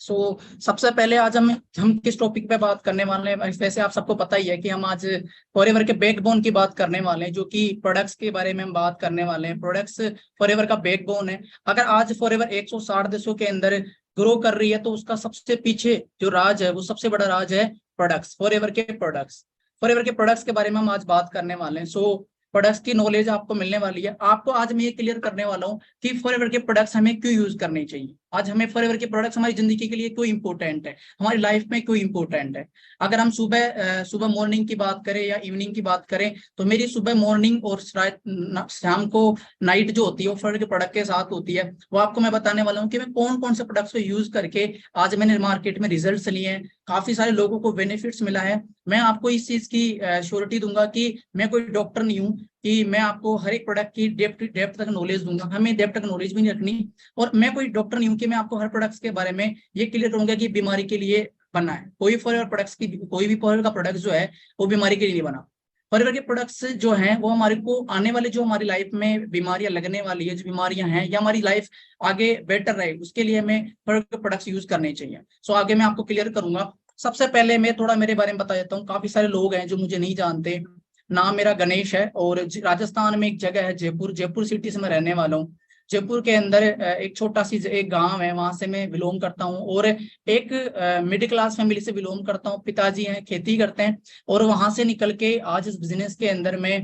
सबसे पहले आज हम किस टॉपिक पे बात करने वाले हैं। वैसे आप सबको पता ही है कि हम आज फॉरएवर के बैकबोन की बात करने वाले हैं, जो कि प्रोडक्ट्स के बारे में हम बात करने वाले हैं। प्रोडक्ट्स फॉरएवर का बैकबोन है। अगर आज फॉरएवर 160 देशों के अंदर ग्रो कर रही है तो उसका सबसे पीछे जो राज है, वो सबसे बड़ा राज है प्रोडक्ट्स, फॉरएवर के प्रोडक्ट्स। फॉरएवर के प्रोडक्ट्स के बारे में हम आज बात करने वाले हैं। प्रोडक्ट्स की नॉलेज आपको मिलने वाली है। आपको आज मैं ये क्लियर करने वाला हूँ कि फॉरएवर के प्रोडक्ट्स हमें क्यों यूज करने चाहिए। आज हमें फॉरएवर के प्रोडक्ट्स हमारी जिंदगी के लिए क्यों इंपॉर्टेंट है, हमारी लाइफ में क्यों इंपॉर्टेंट है। अगर हम सुबह मॉर्निंग की बात करें या इवनिंग की बात करें, तो मेरी सुबह मॉर्निंग और शाम को नाइट जो होती है वो फॉरएवर के प्रोडक्ट के साथ होती है। वो आपको मैं बताने वाला हूँ कि मैं कौन कौन से प्रोडक्ट्स को यूज करके आज मैंने मार्केट में रिजल्ट्स लिए हैं, काफी सारे लोगों को बेनिफिट्स मिला है। मैं आपको इस चीज की श्योरिटी दूंगा कि मैं कोई डॉक्टर नहीं हूँ कि मैं आपको हर एक प्रोडक्ट की डेप्थ तक नॉलेज दूंगा। हमें डेप्थ तक नॉलेज भी नहीं रखनी, और मैं कोई डॉक्टर नहीं हूँ कि मैं आपको हर प्रोडक्ट्स के बारे में ये क्लियर करूंगा कि बीमारी के लिए बना है। कोई फॉरएवर प्रोडक्ट्स की कोई भी फॉरएवर का प्रोडक्ट जो है वो बीमारी के लिए नहीं बना। फॉरएवर के प्रोडक्ट्स जो हैं वो हमारे को आने वाले जो हमारी लाइफ में बीमारियां लगने वाली है, जो बीमारियां हैं, या हमारी लाइफ आगे बेटर रहे, उसके लिए हमें फॉरएवर के प्रोडक्ट्स यूज करने चाहिए। आगे मैं आपको क्लियर करूंगा। सबसे पहले मैं थोड़ा मेरे बारे में बता देता हूँ। काफी सारे लोग हैं जो मुझे नहीं जानते। नाम मेरा गणेश है और राजस्थान में एक जगह है जयपुर, जयपुर सिटी से मैं रहने वाला हूँ। जयपुर के अंदर एक छोटा सी एक गांव है, वहां से मैं बिलोंग करता हूँ। और एक मिडिल क्लास फैमिली से बिलोंग करता हूँ। पिताजी हैं, खेती करते हैं। और वहां से निकल के आज इस बिजनेस के अंदर मैं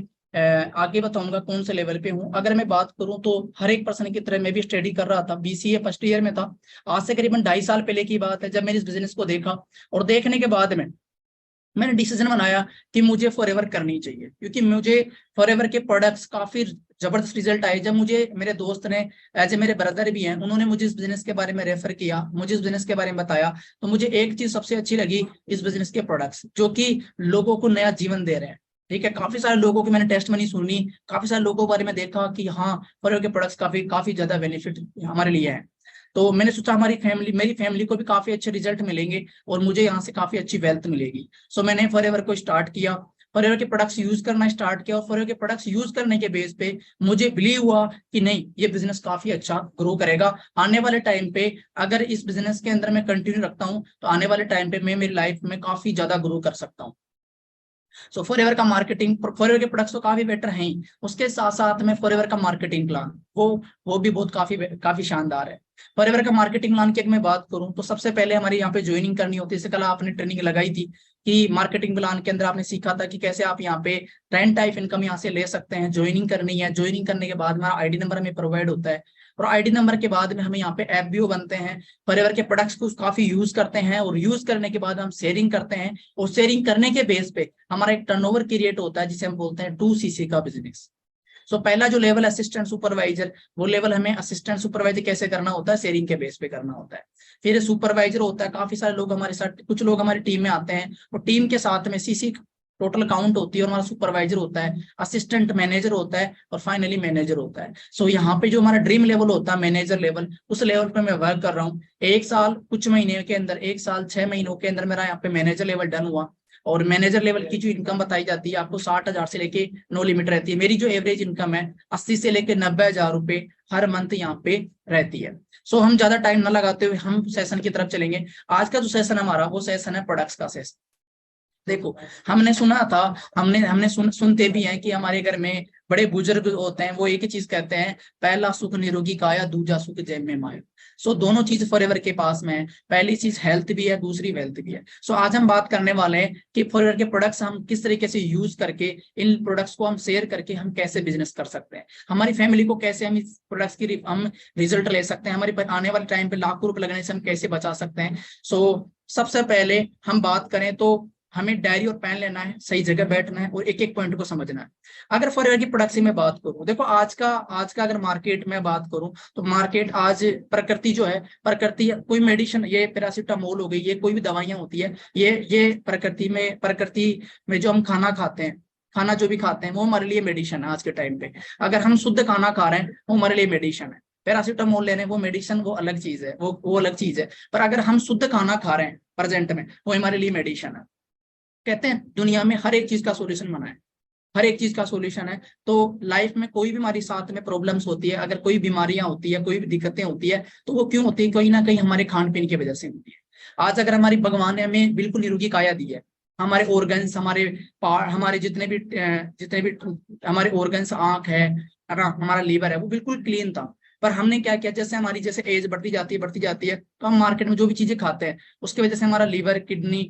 आगे बताऊंगा कौन से लेवल पे हूँ। अगर मैं बात करूँ तो हर एक पर्सन की तरह मैं भी स्टडी कर रहा था, बीसीए फर्स्ट ईयर में था। आज से करीबन 2.5 साल पहले की बात है जब मैंने इस बिजनेस को देखा। और देखने के बाद में मैंने डिसीजन बनाया कि मुझे फॉरएवर करनी चाहिए, क्योंकि मुझे फॉरएवर के प्रोडक्ट्स काफी जबरदस्त रिजल्ट आए। जब मुझे मेरे दोस्त ने, एज ए मेरे ब्रदर भी हैं, उन्होंने मुझे इस बिजनेस के बारे में रेफर किया, मुझे इस बिजनेस के बारे में बताया, तो मुझे एक चीज सबसे अच्छी लगी इस बिजनेस के प्रोडक्ट्स, जो कि लोगों को नया जीवन दे रहे हैं। ठीक है, काफी सारे लोगों की मैंने टेस्ट मनी सुनी, काफी सारे लोगों के बारे में देखा कि हाँ, फॉरएवर के प्रोडक्ट्स काफी काफी ज्यादा बेनिफिट हमारे लिए है। तो मैंने सोचा मेरी फैमिली को भी काफी अच्छे रिजल्ट मिलेंगे और मुझे यहाँ से काफी अच्छी वेल्थ मिलेगी। मैंने फॉरएवर को स्टार्ट किया, फॉरएवर के प्रोडक्ट्स यूज करना स्टार्ट किया। और फॉरएवर के प्रोडक्ट्स यूज करने के बेस पे मुझे बिलीव हुआ कि नहीं, ये बिजनेस काफी अच्छा ग्रो करेगा आने वाले टाइम पे। अगर इस बिजनेस के अंदर मैं कंटिन्यू रखता हूँ तो आने वाले टाइम पे मैं मेरी लाइफ में काफी ज्यादा ग्रो कर सकता हूँ। फॉरएवर का मार्केटिंग, फॉरएवर के प्रोडक्ट्स तो काफी बेटर हैं ही, उसके साथ साथ में फॉरएवर का मार्केटिंग प्लान वो भी बहुत काफी काफी शानदार है। फॉरएवर का मार्केटिंग प्लान की अगर मैं बात करूं तो सबसे पहले हमारे यहाँ पे ज्वाइनिंग करनी होती है। इससे कल आपने ट्रेनिंग लगाई थी कि मार्केटिंग प्लान के अंदर आपने सीखा था कि कैसे आप यहाँ पे 10 टाइप इनकम यहाँ से ले सकते हैं। ज्वाइनिंग करनी है, ज्वाइनिंग करने के बाद हमारा आईडी नंबर हमें प्रोवाइड होता है, और आईडी नंबर के बाद में हमें यहाँ पे एफबीओ बनते हैं। फॉरएवर के प्रोडक्ट्स को काफी यूज करते हैं, और यूज करने के बाद हम शेयरिंग करते हैं, और शेयरिंग करने के बेस पे हमारा एक टर्नओवर क्रिएट होता है जिसे हम बोलते हैं 2CC का बिजनेस। पहला जो लेवल असिस्टेंट सुपरवाइजर, वो लेवल हमें असिस्टेंट सुपरवाइजर कैसे करना होता है, शेयरिंग के बेस पे करना होता है। फिर सुपरवाइजर होता है, काफी सारे लोग हमारे साथ, कुछ लोग हमारी टीम में आते हैं, और टीम के साथ में सीसी टोटल काउंट होती है, और हमारा सुपरवाइजर होता है, असिस्टेंट मैनेजर होता है, और फाइनली मैनेजर होता है। यहाँ पे जो हमारा ड्रीम लेवल होता है मैनेजर लेवल, उस लेवल पे मैं वर्क कर रहा हूँ। 1 साल कुछ महीने के अंदर, 1 साल 6 महीनों के अंदर मेरा यहाँ पे मैनेजर लेवल डन हुआ। और मैनेजर लेवल की जो इनकम बताई जाती है आपको 60,000 से लेके नो लिमिट रहती है। मेरी जो एवरेज इनकम है 80 से लेके 90,000 रुपए हर मंथ यहाँ पे रहती है। हम ज्यादा टाइम ना लगाते हुए हम सेशन की तरफ चलेंगे। आज का जो सेशन हमारा, वो सेशन है प्रोडक्ट्स का सेशन। देखो, हमने सुना था, हमने सुनते भी हैं कि हमारे घर में बड़े बुजुर्ग होते हैं, वो एक ही चीज कहते हैं, पहला सुख निरोगी काया, दूजा सुख जेब में माया। दोनों चीज फॉरएवर के पास में है। पहली चीज हेल्थ भी है, दूसरी वेल्थ भी है। आज हम बात करने वाले हैं कि फॉरएवर के प्रोडक्ट्स हम किस तरीके से यूज करके, इन प्रोडक्ट्स को हम शेयर करके हम कैसे बिजनेस कर सकते हैं, हमारी फैमिली को कैसे हम इस प्रोडक्ट्स की हम रिजल्ट ले सकते हैं, हमारे आने वाले टाइम पे लाखों रुपए लगने से हम कैसे बचा सकते हैं। सबसे पहले हम बात करें तो हमें डायरी और पेन लेना है, सही जगह बैठना है, और एक एक पॉइंट को समझना है। अगर फॉरएवर की प्रोडक्ट्स में बात करूं, देखो आज का अगर मार्केट में बात करूं तो मार्केट आज प्रकृति जो है, प्रकृति कोई मेडिसिन, ये पैरासिटामोल हो गई, ये कोई भी दवाइयां होती है, ये प्रकृति में जो हम खाना खाते हैं, खाना जो भी खाते हैं वो हमारे लिए मेडिसिन है आज के टाइम पे। अगर हम शुद्ध खाना खा रहे हैं वो हमारे लिए मेडिसिन है। पैरासिटामोल लेने वो मेडिसिन, वो अलग चीज है, वो अलग चीज है। पर अगर हम शुद्ध खाना खा रहे हैं प्रेजेंट में, वो हमारे लिए मेडिसिन है। कहते हैं दुनिया में हर एक चीज का सॉल्यूशन बना है, हर एक चीज का सॉल्यूशन है। तो लाइफ में कोई भी हमारी साथ में प्रॉब्लम्स होती है, अगर कोई बीमारियां होती है, कोई भी दिक्कतें होती है, तो वो क्यों होती है? कहीं ना कहीं हमारे खान पीन की वजह से होती है। आज अगर हमारी भगवान ने हमें बिल्कुल निरोगी काया दी है, हमारे ऑर्गन्स, हमारे पार्ट, हमारे जितने भी हमारे ऑर्गन्स, आंख है ना, हमारा लीवर है, वो बिल्कुल क्लीन था। पर हमने क्या किया, जैसे हमारी जैसे एज बढ़ती जाती है, तो हम मार्केट में जो भी चीजें खाते हैं उसकी वजह से हमारा लीवर, किडनी,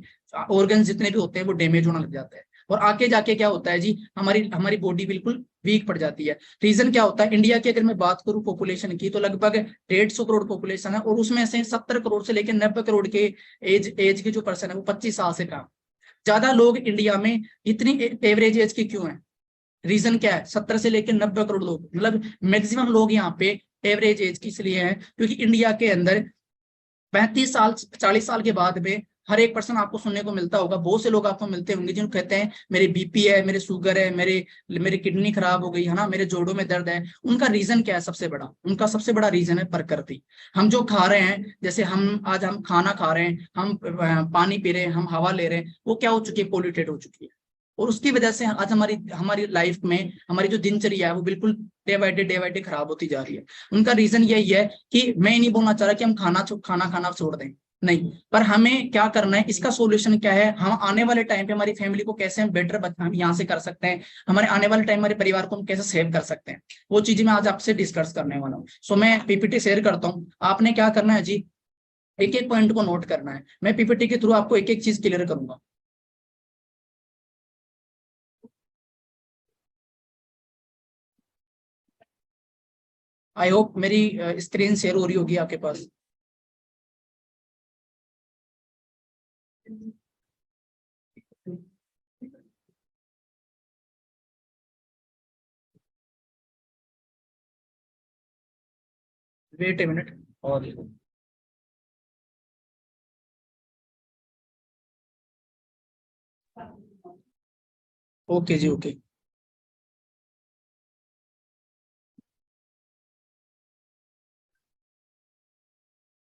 ऑर्गन्स जितने भी होते हैं वो डैमेज होने लग जाते हैं। और आके जाके क्या होता है जी, हमारी हमारी बॉडी बिल्कुल वीक पड़ जाती है। रीजन क्या होता है? इंडिया की अगर मैं बात करूं पॉपुलेशन की, तो लगभग 150 करोड़ पॉपुलेशन है, और उसमें से 70 करोड़ से लेकर 90 करोड़ के एज के जो पर्सन है वो 25 साल से कम। ज्यादा लोग इंडिया में इतनी एवरेज एज की क्यों है? रीजन क्या है? 70 से लेकर 90 करोड़ लोग, मतलब मैक्सिमम लोग यहाँ पे एवरेज एज की इसलिए है क्योंकि इंडिया के अंदर 35 साल 40 साल के बाद में हर एक पर्सन आपको सुनने को मिलता होगा, बहुत से लोग आपको मिलते होंगे जिनको कहते हैं मेरे बीपी है, मेरे शुगर है, मेरे किडनी खराब हो गई है ना, मेरे जोड़ों में दर्द है। उनका रीजन क्या है? सबसे बड़ा, उनका सबसे बड़ा रीजन है प्रकृति। हम जो खा रहे हैं, जैसे हम खाना खा रहे हैं, हम पानी पी रहे हैं, हम हवा ले रहे हैं, वो क्या हो चुकी है? पोल्यूटेड हो चुकी है। और उसकी वजह से आज हमारी हमारी लाइफ में हमारी जो दिनचर्या है वो बिल्कुल डे बाय डे खराब होती जा रही है। उनका रीजन यही है कि मैं नहीं बोलना चाह रहा कि हम खाना खाना छोड़ दें, नहीं, पर हमें क्या करना है, इसका सॉल्यूशन क्या है, हम आने वाले टाइम पे हमारी फैमिली को कैसे हम बेटर हम यहाँ से कर सकते हैं, हमारे आने वाले टाइम हमारे परिवार को हम कैसे सेव कर सकते हैं, वो चीजें मैं आज आपसे डिस्कस करने वाला हूँ। सो मैं पीपीटी शेयर करता हूँ, आपने क्या करना है जी, एक एक पॉइंट को नोट करना है। मैं पीपीटी के थ्रू आपको एक एक चीज क्लियर करूंगा। आई होप मेरी स्क्रीन शेयर हो रही होगी आपके पास। Wait a minute. और ओके जी, ओके।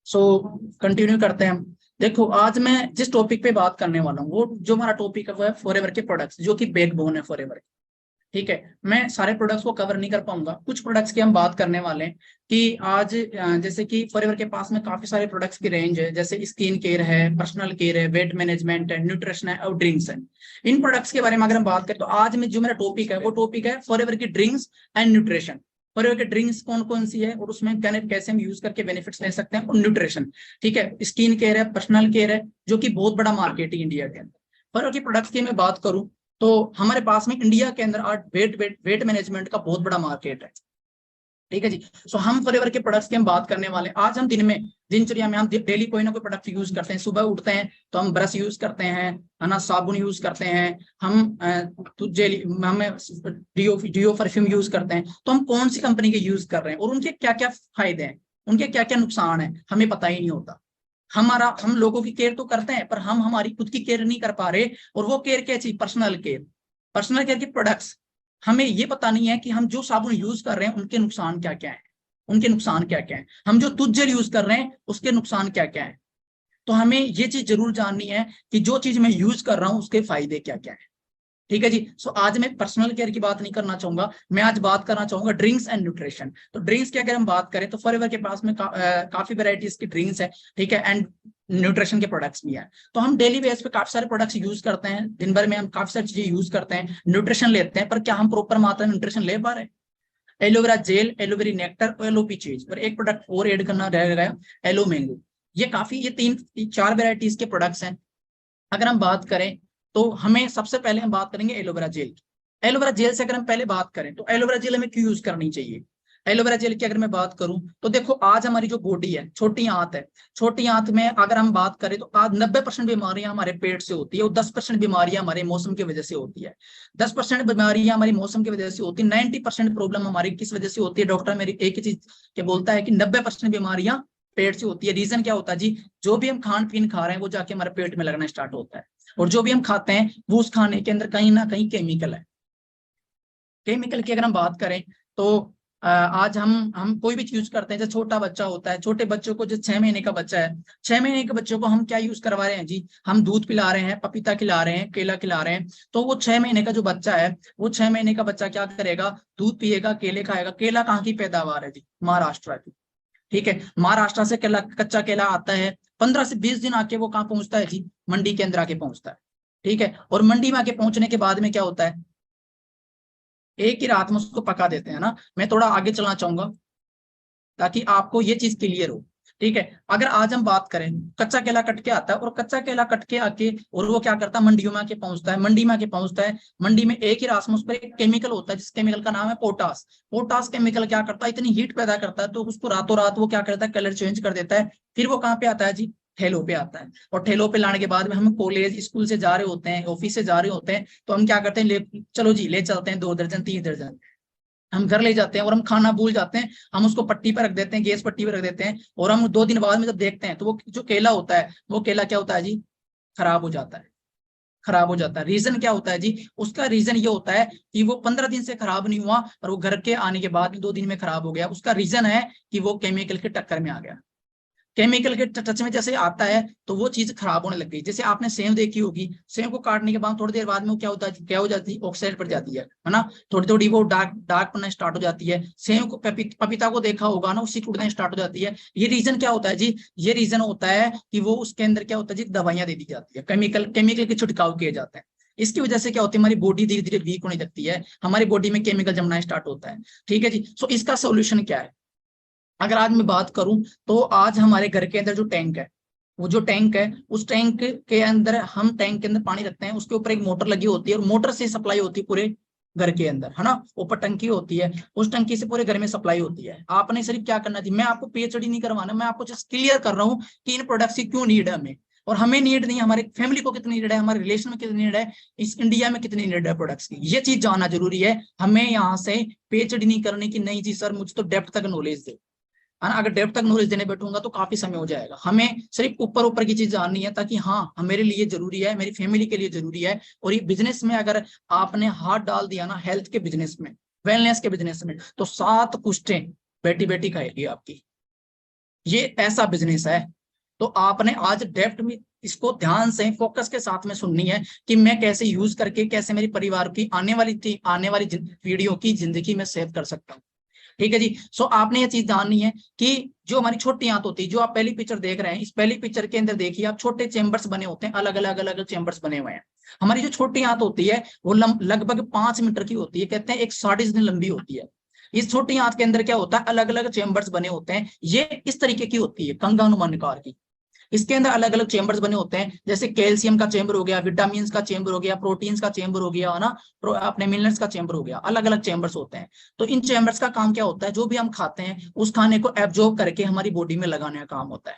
सो कंटिन्यू करते हैं हम। देखो, आज मैं जिस टॉपिक पे बात करने वाला हूँ, वो जो हमारा टॉपिक है वो है फॉरएवर के प्रोडक्ट्स, जो कि बैकबोन है फॉरएवर। ठीक है, मैं सारे प्रोडक्ट्स को कवर नहीं कर पाऊंगा, कुछ प्रोडक्ट्स की हम बात करने वाले हैं कि आज जैसे कि फॉरएवर के पास में काफी सारे प्रोडक्ट्स की रेंज है, जैसे स्किन केयर है, पर्सनल केयर है, वेट मैनेजमेंट है, न्यूट्रिशन है और ड्रिंक्स है। इन प्रोडक्ट्स के बारे में अगर हम बात करें तो आज में जो मेरा टॉपिक है वो टॉपिक है फॉरएवर की ड्रिंक्स एंड न्यूट्रिशन। फॉरएवर की ड्रिंक्स कौन कौन सी है और उसमें कैसे हम यूज करके बेनिफिट्स ले सकते हैं, और न्यूट्रिशन। ठीक है, स्किन केयर है, पर्सनल केयर है, जो कि बहुत बड़ा मार्केट है इंडिया के अंदर। फॉरएवर की प्रोडक्ट्स की मैं बात करूं तो हमारे पास में इंडिया के अंदर आज वेट मैनेजमेंट का बहुत बड़ा मार्केट है। ठीक है जी। सो हम फॉरएवर के प्रोडक्ट्स की हम बात करने वाले हैं। आज हम दिनचर्या में हम डेली कोई ना कोई प्रोडक्ट यूज करते हैं। सुबह उठते हैं तो हम ब्रश यूज करते हैं, है ना, साबुन यूज करते हैं, हम हमें डियो परफ्यूम यूज करते हैं। तो हम कौन सी कंपनी के यूज कर रहे हैं और उनके क्या क्या फायदे हैं, उनके क्या क्या नुकसान है, हमें पता ही नहीं होता। हम लोगों की केयर तो करते हैं पर हम हमारी खुद की केयर नहीं कर पा रहे। और वो केयर क्या चीज? Personal care. पर्सनल केयर के प्रोडक्ट्स, हमें ये पता नहीं है कि हम जो साबुन यूज कर रहे हैं उनके नुकसान क्या क्या है, उनके नुकसान क्या क्या है, हम जो दूध जेल यूज कर रहे हैं उसके नुकसान क्या क्या है। तो हमें ये चीज जरूर जाननी है कि जो चीज मैं यूज कर रहा हूँ उसके फायदे क्या क्या है। ठीक है जी। सो आज मैं पर्सनल केयर की बात नहीं करना चाहूंगा, मैं आज बात करना चाहूंगा ड्रिंक्स एंड न्यूट्रिशन। तो ड्रिंक्स की अगर हम बात करें तो फॉरएवर के पास में काफी वेराइटीज की ड्रिंक्स है। ठीक है, एंड न्यूट्रिशन के प्रोडक्ट्स भी हैं। तो हम डेली बेस पे काफी सारे प्रोडक्ट्स यूज करते हैं, दिन भर में हम काफी सारी चीजें यूज करते हैं, न्यूट्रिशन लेते हैं, पर क्या हम प्रॉपर मात्रा में न्यूट्रिशन ले पा रहे हैं? एलोवेरा जेल, एलोवेरी नेक्टर और एलोपी चीज, और एक प्रोडक्ट और ऐड करना रह गया, एलो मैंगो। ये तीन चार वेराइटीज के प्रोडक्ट्स हैं। अगर हम बात करें तो हमें सबसे पहले हम बात करेंगे एलोवेरा जेल की। एलोवेरा जेल से अगर हम पहले बात करें तो एलोवेरा जेल हमें क्यों यूज करनी चाहिए? एलोवेरा जेल की अगर मैं बात करूं तो देखो, आज हमारी जो बॉडी है, छोटी आंत है, छोटी आंत में अगर हम बात करें तो आज 90% बीमारियां हमारे पेट से होती है और 10% बीमारियां हमारे मौसम की वजह से होती है। 10% बीमारियां हमारी मौसम की वजह से होती है, 90% प्रॉब्लम हमारी किस वजह से होती है? डॉक्टर मेरी एक ही चीज के बोलता है कि 90% बीमारियां पेट से होती है। रीजन क्या होता है जी? जो भी हम खान पीन खा रहे हैं वो जाके हमारे पेट में लगना स्टार्ट होता है, और जो भी हम खाते हैं वो उस खाने के अंदर कहीं ना कहीं केमिकल है। केमिकल की अगर हम बात करें तो आज हम कोई भी यूज करते हैं, जैसे छोटा बच्चा होता है, छोटे बच्चों को, जो 6 महीने का बच्चा है, 6 महीने के बच्चों को हम क्या यूज करवा रहे हैं जी, हम दूध पिला रहे हैं, पपीता खिला रहे हैं, केला खिला रहे हैं। तो वो 6 महीने का जो बच्चा है, वो 6 महीने का बच्चा क्या करेगा, दूध पिएगा, केले खाएगा। केला कहाँ की पैदावार है जी, महाराष्ट्र की। ठीक है, महाराष्ट्र से केला, कच्चा केला आता है, 15 से 20 दिन आके वो कहाँ पहुंचता है जी, मंडी के अंदर आके पहुंचता है। ठीक है, और मंडी में आके पहुंचने के बाद में क्या होता है, एक ही रात में उसको पका देते हैं ना। मैं थोड़ा आगे चलना चाहूंगा ताकि आपको ये चीज क्लियर हो। ठीक है, अगर आज हम बात करें, कच्चा केला कट के आता है, और कच्चा केला कट के आके और वो क्या करता है, मंडियों में आके पहुंचता है। मंडी में आके पहुंचता है, मंडी में एक ही रात में उस पर एक केमिकल होता है, जिस केमिकल का नाम है पोटास। पोटास केमिकल क्या करता है, इतनी हीट पैदा करता है, तो उसको रातों रात वो क्या करता है, कलर चेंज कर देता है। फिर वो कहाँ पे आता है जी, ठेलों पे आता है। और ठेलों पे लाने के बाद में हम कॉलेज स्कूल से जा रहे होते हैं, ऑफिस से जा रहे होते हैं, तो हम क्या करते हैं, चलो जी ले चलते हैं 2 दर्जन 3 दर्जन। हम घर ले जाते हैं और हम खाना भूल जाते हैं, हम उसको पट्टी पर रख देते हैं, गैस पट्टी पर रख देते हैं, और हम 2 दिन बाद में जब देखते हैं तो वो जो केला होता है, वो केला क्या होता है जी, खराब हो जाता है। खराब हो जाता है। रीजन क्या होता है जी, उसका रीजन ये होता है कि वो 15 दिन से खराब नहीं हुआ, और वो घर के आने के बाद 2 दिन में खराब हो गया। उसका रीजन है कि वो केमिकल के टक्कर में आ गया। केमिकल के टच में जैसे आता है तो वो चीज खराब होने लग गई। जैसे आपने सेव देखी होगी, सेव को काटने के बाद थोड़ी देर बाद में वो क्या होता है, क्या हो जाती है, ऑक्साइड पड़ जाती है ना। थोड़ी थोड़ी वो डार्क डार्क पड़ना स्टार्ट हो जाती है। सेव को, पपीता को देखा होगा ना, उसकी टूटना स्टार्ट हो जाती है। ये रीजन क्या होता है जी, ये रीजन होता है कि वो उसके अंदर क्या होता है जी, दवाइयां दे दी जाती है, केमिकल केमिकल के छिड़काव किए जाते हैं। इसकी वजह से क्या होती है, हमारी बॉडी धीरे धीरे वीक होने लगती है, हमारी बॉडी में केमिकल जमना स्टार्ट होता है। ठीक है जी, सो इसका सोल्यूशन क्या है। अगर आज मैं बात करूं, तो आज हमारे घर के अंदर जो टैंक है, वो जो टैंक है, उस टैंक के अंदर, हम टैंक के अंदर पानी रखते हैं, उसके ऊपर एक मोटर लगी होती है, और मोटर से सप्लाई होती है पूरे घर के अंदर, है ना। ऊपर टंकी होती है, उस टंकी से पूरे घर में सप्लाई होती है। आपने सिर्फ क्या करना थी, मैं आपको पीएचडी नहीं करवाना, मैं आपको जस्ट क्लियर कर रहा हूँ कि इन प्रोडक्ट्स की क्यों नीड है हमें, और हमें नीड नहीं, हमारे फैमिली को कितनी नीड है, हमारे रिलेशन में कितनी नीड है, इस इंडिया में कितनी नीड है प्रोडक्ट्स की, ये चीज जानना जरूरी है। हमें यहाँ से पीएचडी नहीं करने की, नहीं जी सर मुझे तो डेप्थ तक नॉलेज दे, है ना। अगर डेप्थ तक नॉलेज देने बैठूंगा तो काफी समय हो जाएगा। हमें सिर्फ ऊपर ऊपर की चीज जाननी है, ताकि हाँ मेरे लिए जरूरी है, मेरी फैमिली के लिए जरूरी है। और ये बिजनेस में अगर आपने हाथ डाल दिया ना, हेल्थ के बिजनेस में, वेलनेस के बिजनेस में, तो 7 पुश्तें बेटी बेटी खाएगी आपकी। ये ऐसा बिजनेस है। तो आपने आज डेप्थ में इसको ध्यान से फोकस के साथ में सुननी है, कि मैं कैसे यूज करके, कैसे मेरी परिवार की आने वाली पीढ़ियों की जिंदगी में सेव कर सकता हूँ। ठीक है जी, सो आपने ये चीज जाननी है कि जो हमारी छोटी आंत होती है, जो आप पहली पिक्चर देख रहे हैं, इस पहली पिक्चर के अंदर देखिए आप, छोटे चेम्बर्स बने होते हैं, अलग अलग अलग अलग चेम्बर्स बने हुए हैं। हमारी जो छोटी आंत होती है, वो लगभग 5 मीटर की होती है, कहते हैं 160 दिन लंबी होती है। इस छोटी आंत के अंदर क्या होता है, अलग अलग चेम्बर्स बने होते हैं, ये इस तरीके की होती है, कंगानुमानिकार की। इसके अंदर अलग अलग चेंबर्स बने होते हैं, जैसे कैल्शियम का चेंबर हो गया, विटामिन का चेंबर हो गया, प्रोटीन्स का चेंबर हो गया, है ना, अपने मिनरल्स का चेंबर हो गया, अलग अलग चेंबर्स होते हैं। तो इन चेंबर्स का काम क्या होता है, जो भी हम खाते हैं उस खाने को एब्जॉर्ब करके हमारी बॉडी में लगाने का काम होता है।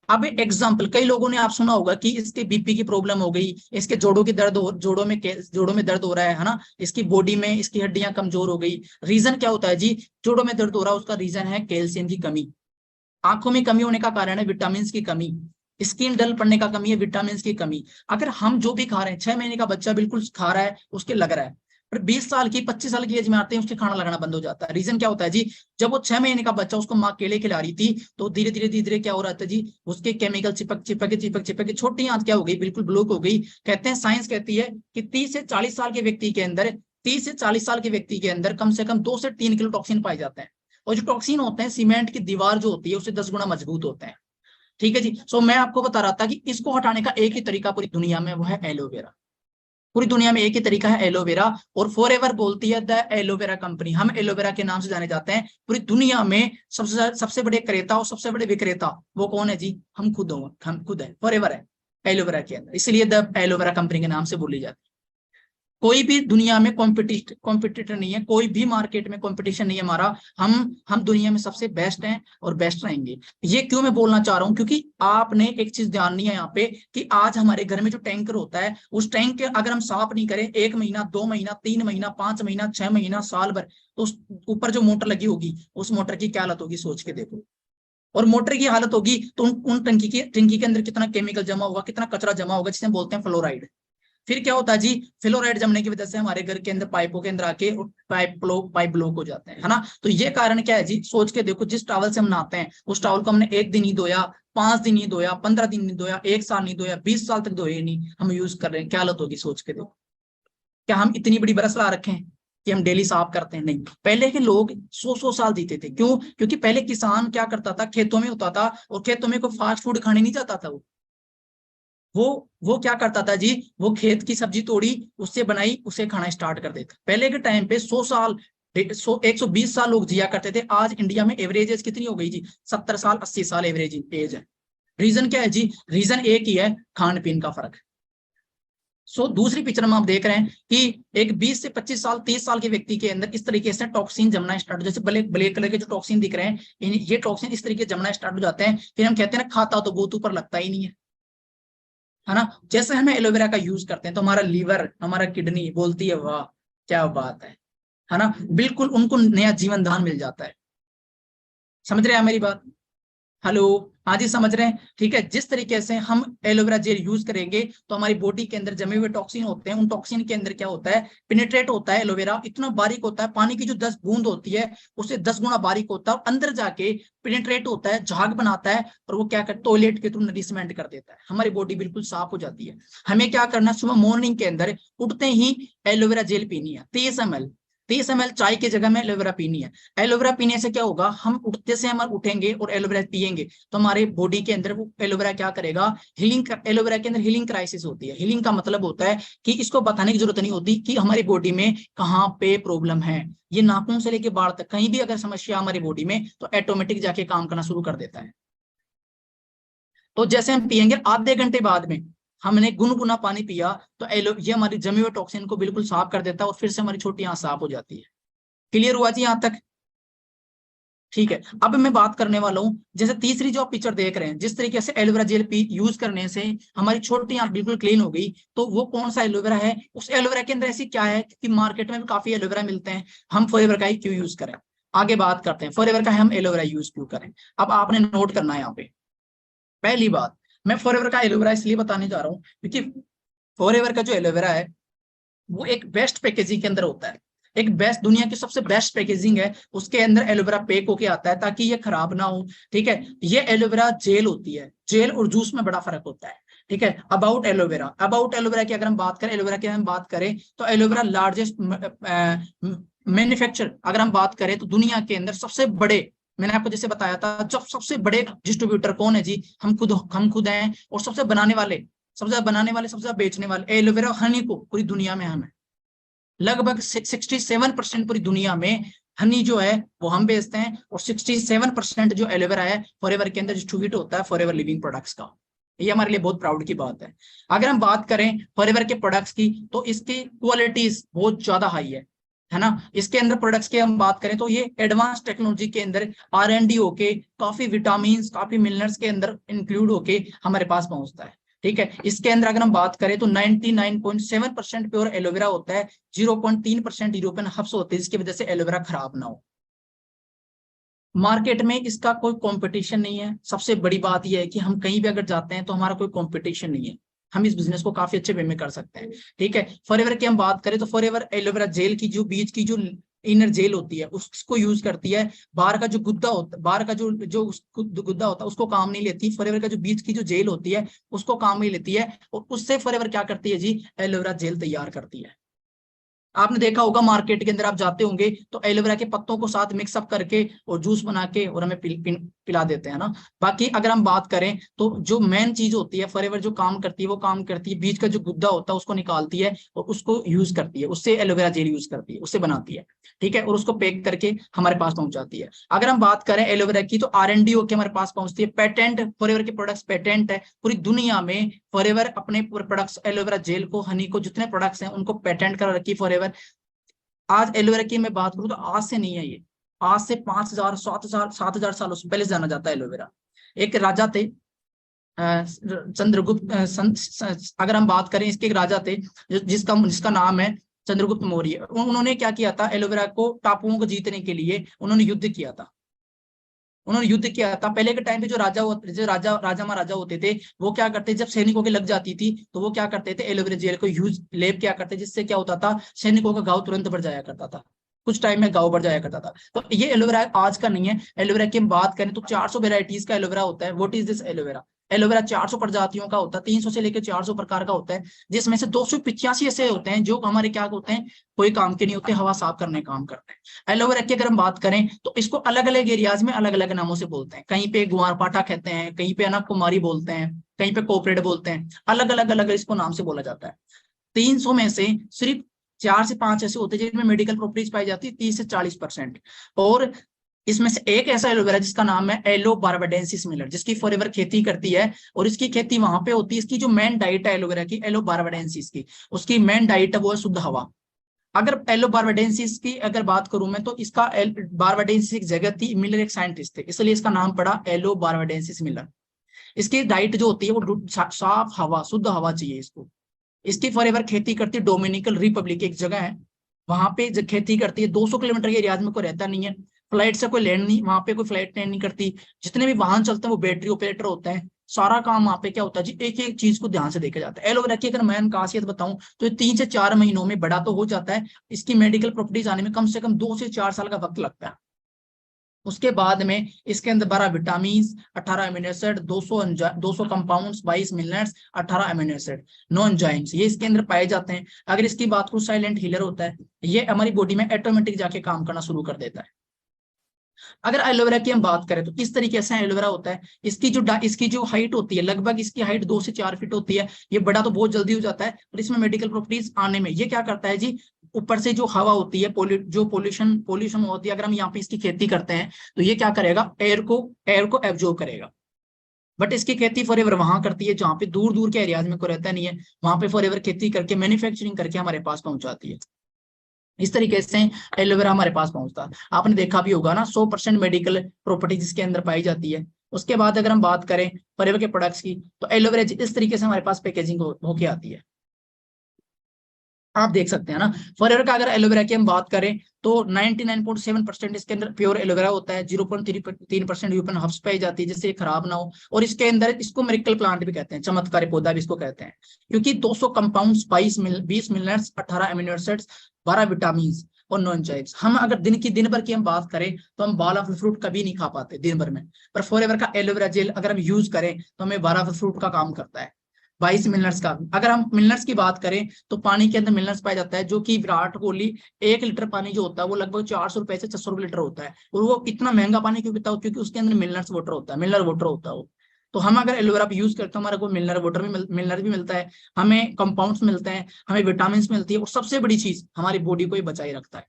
अब एग्जाम्पल, कई लोगों ने आप सुना होगा कि इसके बीपी की प्रॉब्लम हो गई, इसके जोड़ों की दर्द हो, जोड़ों में दर्द हो रहा है ना, इसकी बॉडी में इसकी हड्डियां कमजोर हो गई। रीजन क्या होता है जी, जोड़ों में दर्द हो रहा है, उसका रीजन है कैल्शियम की कमी। आंखों में कमी होने का कारण है विटामिन की कमी, स्किन डल पड़ने का कमी है विटामिन की कमी। अगर हम जो भी खा रहे हैं, 6 महीने का बच्चा बिल्कुल खा रहा है, उसके लग रहा है, पर 20 साल की 25 साल की एज में आते हैं उसके खाना लगना बंद हो जाता है। रीजन क्या होता है जी, जब वो 6 महीने का बच्चा, उसको माँ केले खिला रही थी, तो धीरे धीरे धीरे धीरे क्या हो रहा था जी, उसके केमिकल चिपक चिपक के चिपक चिपक के छोटी आंत क्या हो गई, बिल्कुल ब्लॉक हो गई। कहते हैं, साइंस कहती है कि 30 से 40 साल के व्यक्ति के अंदर, 30 से 40 साल के व्यक्ति के अंदर कम से कम 2 से 3 किलो टॉक्सिन पाए जाते हैं। और जो टॉक्सिन होते हैं, सीमेंट की दीवार जो होती है उससे 10 गुना मजबूत होते हैं। ठीक है जी, सो मैं आपको बता रहा था कि इसको हटाने का एक ही तरीका पूरी दुनिया में, वो है एलोवेरा। पूरी दुनिया में एक ही तरीका है, एलोवेरा। और फॉरएवर बोलती है द एलोवेरा कंपनी, हम एलोवेरा के नाम से जाने जाते हैं पूरी दुनिया में। सबसे बड़े क्रेता और सबसे बड़े विक्रेता वो कौन है जी, हम खुद है, फॉरएवर है एलोवेरा के अंदर, इसलिए द एलोवेरा कंपनी के नाम से बोली जाती है। कोई भी दुनिया में कॉम्पिटिटर नहीं है, कोई भी मार्केट में कंपटीशन नहीं है हमारा। हम दुनिया में सबसे बेस्ट हैं और बेस्ट रहेंगे। ये क्यों मैं बोलना चाह रहा हूं, क्योंकि आपने एक चीज जाननी है यहाँ पे, कि आज हमारे घर में जो टैंकर होता है, उस टैंक के अगर हम साफ नहीं करें, 1 महीना 2 महीना 3 महीना 5 महीना 6 महीना साल भर, तो उस ऊपर जो मोटर लगी होगी, उस मोटर की क्या हालत होगी, सोच के देखो। और मोटर की हालत होगी तो उन टंकी के अंदर कितना केमिकल जमा होगा, कितना कचरा जमा होगा, जिसे बोलते हैं फ्लोराइड। फिर क्या होता है जी, फ्लोराइड जमने की वजह से हमारे घर के अंदर पाइपों के अंदर आके पाइप ब्लॉक हो जाते हैं, है ना। तो ये कारण क्या है जी, सोच के देखो, जिस टॉवल से हम नहाते हैं उस टॉवल को हमने 1 दिन ही धोया, 5 दिन ही धोया, 15 दिन नहीं धोया, 1 साल नहीं धोया, 20 साल तक धोए नहीं, हम यूज कर रहे हैं, क्या हालत होगी सोच के देखो। क्या हम इतनी बड़ी बरस ला रखे हैं कि हम डेली साफ करते हैं? नहीं। पहले के लोग 100-100 साल जीते थे, क्यों? क्योंकि पहले किसान क्या करता था, खेतों में होता था, और खेतों में कोई फास्ट फूड खाने नहीं जाता था। वो क्या करता था जी, वो खेत की सब्जी तोड़ी, उससे बनाई, उसे खाना स्टार्ट कर देता। पहले के टाइम पे 100 साल, 120 साल लोग जिया करते थे। आज इंडिया में एवरेज एज कितनी हो गई जी? 70 साल, 80 साल एवरेज एज है। रीजन क्या है जी? रीजन एक ही है, खान पीन का फर्क। दूसरी पिक्चर में आप देख रहे हैं कि एक 20 से 25 साल, 30 साल के व्यक्ति के अंदर इस तरीके से टॉक्सिन जमना स्टार्ट हो, जैसे ब्लैक ब्लैक कलर के जो टॉक्सिन दिख रहे हैं, ये टॉक्सिन इस तरीके जमना स्टार्ट हो जाते हैं। फिर हम कहते हैं ना, खाता तो बहुत ऊपर लगता ही नहीं है ना। जैसे हमें एलोवेरा का यूज करते हैं तो हमारा लीवर, हमारा किडनी बोलती है वाह क्या बात है ना। बिल्कुल उनको नया जीवन दान मिल जाता है। समझ रहे हैं मेरी बात? हेलो, हाँ जी समझ रहे हैं, ठीक है। जिस तरीके से हम एलोवेरा जेल यूज करेंगे तो हमारी बॉडी के अंदर जमे हुए टॉक्सिन होते हैं, उन टॉक्सिन के अंदर क्या होता है, पेनिट्रेट होता है। एलोवेरा इतना बारीक होता है, पानी की जो 10 बूंद होती है उससे 10 गुना बारीक होता है, और अंदर जाके पेनिट्रेट होता है, झाग बनाता है, और वो क्या करता है, टॉयलेट के थ्रू नरिशमेंट कर देता है, हमारी बॉडी बिल्कुल साफ हो जाती है। हमें क्या करना है, सुबह मॉर्निंग के अंदर उठते ही एलोवेरा जेल पीनी है, 30 ml। 30 ml चाय की जगह में एलोवेरा पीनी है। एलोवेरा पीने से क्या होगा, हम उठते से हम उठेंगे और एलोवेरा पियेंगे तो हमारे बॉडी के अंदर वो एलोवेरा क्या करेगा, हीलिंग। एलोवेरा के अंदर हीलिंग क्राइसिस होती है। हीलिंग का मतलब होता है कि इसको बताने की जरूरत नहीं होती कि हमारी बॉडी में कहाँ पे प्रॉब्लम है। ये नाखून से लेके बाढ़ तक कहीं भी अगर समस्या हमारी बॉडी में, तो ऑटोमेटिक जाके काम करना शुरू कर देता है। तो जैसे हम पियेंगे, आधे घंटे बाद में हमने गुनगुना पानी पिया, तो ये हमारी जमी हुए टॉक्सिन को बिल्कुल साफ कर देता है, और फिर से हमारी छोटी आंत साफ हो जाती है। क्लियर हुआ जी यहां तक? ठीक है। अब मैं बात करने वाला हूं, जैसे तीसरी जो आप पिक्चर देख रहे हैं, जिस तरीके से एलोवेरा जेल यूज करने से हमारी छोटी आंत बिल्कुल क्लीन हो गई, तो वो कौन सा एलोवेरा है? उस एलोवेरा के अंदर ऐसी क्या है कि मार्केट में भी काफी एलोवेरा मिलते हैं, हम फॉरएवर का ही क्यों यूज करें? आगे बात करते हैं फॉरएवर का हम एलोवेरा यूज क्यों करें। अब आपने नोट करना है यहाँ पे, पहली बात, मैं फॉरएवर का एलोवेरा इसलिए बताने जा रहा हूँ क्योंकि फॉरएवर का जो एलोवेरा है वो एक बेस्ट पैकेजिंग के अंदर होता है। एक बेस्ट, दुनिया की सबसे बेस्ट पैकेजिंग है, उसके अंदर एलोवेरा पैक होके आता है ताकि ये खराब ना हो। ठीक है, ये एलोवेरा जेल होती है, जेल और जूस में बड़ा फर्क होता है। ठीक है। अबाउट एलोवेरा, अबाउट एलोवेरा की अगर हम बात करें, एलोवेरा की हम बात करें तो एलोवेरा लार्जेस्ट मैन्युफैक्चर, अगर हम बात करें तो दुनिया के अंदर सबसे बड़े, मैंने आपको जैसे बताया था, जब सबसे बड़े डिस्ट्रीब्यूटर कौन है जी? हम खुद हैं। और सबसे बनाने वाले, सबसे ज्यादा बनाने वाले, सबसे ज्यादा बेचने वाले एलोवेरा हनी को पूरी दुनिया में हम है। लगभग 67% पूरी दुनिया में हनी जो है वो हम बेचते हैं, और 67% जो एलोवेरा है फॉरएवर के अंदर डिस्ट्रीब्यूट होता है फॉरएवर लिविंग प्रोडक्ट्स का। ये हमारे लिए बहुत प्राउड की बात है। अगर हम बात करें फॉरएवर के प्रोडक्ट्स की, तो इसकी क्वालिटीज बहुत ज्यादा हाई है ना। इसके अंदर प्रोडक्ट्स की हम बात करें तो ये एडवांस टेक्नोलॉजी के अंदर R&D होके, काफी विटामिन, काफी मिनरल्स के अंदर इंक्लूड होके हमारे पास पहुंचता है। ठीक है। इसके अंदर अगर हम बात करें तो 99.7% प्योर एलोवेरा होता है, 0.3% यूरोपियन हर्ब्स होते हैं, जिसकी वजह से एलोवेरा खराब ना हो। मार्केट में इसका कोई कंपटीशन नहीं है। सबसे बड़ी बात यह है कि हम कहीं भी अगर जाते हैं तो हमारा कोई कंपटीशन नहीं है, हम इस बिजनेस को काफी अच्छे वे में कर सकते हैं। ठीक है। फॉरएवर की हम बात करें तो फॉरएवर एलोवेरा जेल की जो बीच की जो इनर जेल होती है उसको यूज करती है। बाहर का जो गुद्दा होता है, बाहर का जो जो गुद्दा होता है उसको काम नहीं लेती। फॉरएवर का जो बीच की जो जेल होती है उसको काम नहीं लेती है, और उससे फॉरएवर क्या करती है जी, एलोवेरा जेल तैयार करती है। आपने देखा होगा मार्केट के अंदर आप जाते होंगे तो एलोवेरा के पत्तों को साथ मिक्सअप करके और जूस बना के और हमें पिला देते हैं ना। बाकी अगर हम बात करें तो जो मेन चीज होती है फॉरएवर जो काम करती है, वो काम करती है बीच का जो गुद्दा होता है उसको निकालती है और उसको यूज करती है, उससे एलोवेरा जेल यूज करती है, उससे बनाती है। ठीक है। और उसको पैक करके हमारे पास पहुंचाती है। अगर हम बात करें एलोवेरा की तो R&D होकर हमारे पास पहुंचती है। पेटेंट, फॉरएवर के प्रोडक्ट्स पेटेंट है पूरी दुनिया में। फॉरएवर अपने प्रोडक्ट्स, एलोवेरा जेल को, हनी को, जितने प्रोडक्ट्स हैं उनको पेटेंट कर रखी फॉरएवर। आज एलोवेरा की मैं बात करूं तो आज से नहीं है ये, आज से 5,000, 7,000 सालों से पहले जाना जाता है एलोवेरा। एक राजा थे चंद्रगुप्त, अगर हम बात करें इसके एक राजा थे जिसका जिसका नाम है चंद्रगुप्त मौर्य। उन्होंने क्या किया था, एलोवेरा को, टापुओं को जीतने के लिए उन्होंने युद्ध किया था। उन्होंने युद्ध किया था। पहले के टाइम पे जो राजा महाराजा होते थे, वो क्या करते, जब सैनिकों की लग जाती थी तो वो क्या करते थे, एलोवेरा जेल को यूज लेप किया करते, जिससे क्या होता था, सैनिकों का घाव तुरंत बढ़ जाया करता था, कुछ टाइम में घाव बढ़ जाया करता था। तो ये एलोवेरा आज का नहीं है। एलोवेरा की हम बात करें तो 400 वेराइटीज का एलोवेरा होता है। What is this aloe vera? Aloe vera 400 प्रजातियों का होता है, 300 से लेकर 400 प्रकार का होता है, जिसमें से 285 ऐसे होते हैं जो हमारे क्या होते हैं, कोई काम के नहीं होते, हवा साफ करने का काम करते हैं। एलोवेरा की अगर हम बात करें तो इसको अलग अलग एरियाज में अलग अलग नामों से बोलते हैं। कहीं पे गुआरपाठा कहते हैं, कहीं पे अनक कुमारी बोलते हैं, कहीं पे कोपरेट बोलते हैं, अलग अलग अलग इसको नाम से बोला जाता है। 300 में से सिर्फ 4 से 5 ऐसे होते हैं जिनमें मेडिकल प्रॉपर्टीज पाई जाती है, 30 से 40%। और इसमें से एक ऐसा एलोवेरा जिसका नाम है एलो बारबाडेंसिस मिलर, जिसकी फॉरएवर खेती करती है, और इसकी खेती वहां पे होती है। इसकी जो मेन डाइट है एलोवेरा की, एलो बारबाडेंसिस की, उसकी मेन डाइट है वो है शुद्ध हवा। अगर एलो बारबाडेंसिस की अगर बात करूं मैं, तो इसका बारबाडेंसिस एक जगह थी, मिलर एक साइंटिस्ट थे, इसलिए इसका नाम पड़ा एलो बारबाडेंसिस मिलर। इसकी डाइट जो होती है वो साफ हवा, शुद्ध हवा चाहिए इसको। इसकी फॉरएवर खेती करती है डोमिनिकन रिपब्लिक, एक जगह है वहां पे जो खेती करती है। 200 किलोमीटर के एरिया में कोई रहता नहीं है, फ्लाइट से कोई लैंड नहीं, वहां पे कोई फ्लाइट लैंड नहीं करती। जितने भी वाहन चलते हैं वो बैटरी ऑपरेटर होते हैं। सारा काम वहां पे क्या होता है जी, एक एक चीज को ध्यान से देखा जाता है। एलोवेरा की अगर मैं खासियत बताऊं तो 3 से 4 महीनों में बड़ा तो हो जाता है। इसकी मेडिकल प्रॉपर्टीज आने में कम से कम 2 से 4 साल का वक्त लगता है। उसके बाद में इसके अंदर 12 vitamin, 18 amino acid, 200 compounds, 22 minerals, 18 amino acid, 9 enzymes, ये इसके अंदर पाए जाते हैं। अगर इसकी बात करूं, साइलेंट हीलर होता है, ये हमारी बॉडी में ऑटोमेटिक जाके काम करना शुरू कर देता है। अगर एलोवेरा की हम बात करें तो किस तरीके से एलोवेरा होता है, इसकी जो हाइट होती है, लगभग इसकी हाइट 2 से 4 फीट होती है। ये बड़ा तो बहुत जल्दी हो जाता है, और इसमें मेडिकल प्रॉपर्टीज आने में ये क्या करता है जी, ऊपर से जो हवा होती है, जो पोल्यूशन होती है, अगर हम यहाँ पे इसकी खेती करते हैं तो ये क्या करेगा, एयर को एब्जॉर्ब करेगा। बट इसकी खेती फॉरएवर वहां करती है जहां पे दूर दूर के एरियाज में कोई रहता नहीं है, वहां पे फॉरएवर खेती करके मैन्युफैक्चरिंग करके हमारे पास पहुंचाती है। इस तरीके से एलोवेरा हमारे पास पहुंचता है। आपने देखा भी होगा ना, 100% मेडिकल प्रॉपर्टी जिसके अंदर पाई जाती है। उसके बाद अगर हम बात करें फॉरएवर के प्रोडक्ट्स की, तो एलोवेरा इस तरीके से हमारे पास पैकेजिंग होके आती है, आप देख सकते हैं ना। फॉरएवर का अगर एलोवेरा की हम बात करें तो 99.7% इसके अंदर प्योर एलोवेरा होता है, 0.3% ह्यूमन हर्ब्स पाई जाती है जिससे ये खराब ना हो। और इसके अंदर इसको मेरिकल प्लांट भी कहते हैं, चमत्कारी पौधा भी इसको कहते हैं, क्योंकि 200 compounds, 20 minerals, 18 amino acids, 12 vitamin और 9 एंजाइम्स। हम अगर दिन भर की हम बात करें तो हम बाल ऑफ फ्रूट कभी नहीं खा पाते दिन भर में, पर फॉरएवर का एलोवेरा जेल अगर हम यूज करें तो हमें बाल ऑफ फ्रूट का काम करता है। 22 मिनरल्स का, अगर हम मिनरल्स की बात करें तो पानी के अंदर मिनरल्स पाया जाता है, जो कि विराट कोहली 1 लीटर पानी जो होता है वो लगभग 400 रुपए से 600 रुपए लीटर होता है। और वो इतना महंगा पानी क्यों पीता हो, क्योंकि उसके अंदर मिनरल्स वाटर होता है, मिनरल वाटर होता है वो। तो हम अगर एलोवेरा यूज करते हैं, हमारे को मिनरल वाटर भी मिनरल भी मिलता है, हमें कंपाउंड्स मिलते हैं, हमें विटामिन मिलती है, और सबसे बड़ी चीज हमारी बॉडी को ये बचाए रखता है।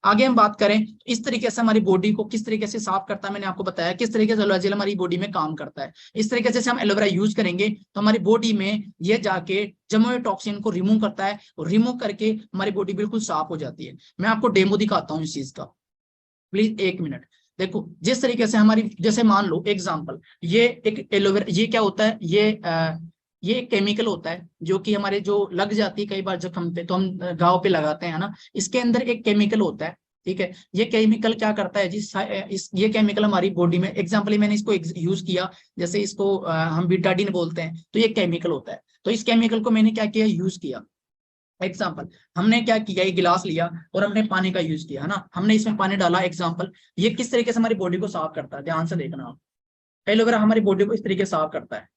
आगे हम बात करें इस तरीके से हमारी बॉडी को किस तरीके से साफ करता है, मैंने आपको बताया किस तरीके से एलोवेरा जेल हमारी बॉडी में काम करता है। इस तरीके से हम एलोवेरा यूज करेंगे तो हमारी बॉडी में ये जाके जमे हुए टॉक्सिन को रिमूव करता है, और रिमूव करके हमारी बॉडी बिल्कुल साफ हो जाती है। मैं आपको डेमो दिखाता हूँ इस चीज का, प्लीज 1 मिनट। देखो जिस तरीके से हमारी, जैसे मान लो एग्जाम्पल, ये एक एलोवेरा, ये क्या होता है, ये एक केमिकल होता है जो कि हमारे जो लग जाती है कई बार जख्म पे, तो हम घाव पे लगाते हैं ना, इसके अंदर एक केमिकल होता है। ठीक है, ये केमिकल क्या करता है जी, ये केमिकल हमारी बॉडी में, एग्जाम्पल मैंने इसको यूज किया, जैसे इसको हम बीटाडीन बोलते हैं, तो ये केमिकल होता है। तो इस केमिकल को मैंने क्या किया, यूज किया। एग्जाम्पल, हमने क्या किया, एक गिलास लिया और हमने पानी का यूज किया है ना, हमने इसमें पानी डाला। एग्जाम्पल, ये किस तरीके से हमारी बॉडी को साफ करता है, ध्यान से देखना आप। एलोवेरा हमारी बॉडी को इस तरीके से साफ करता है।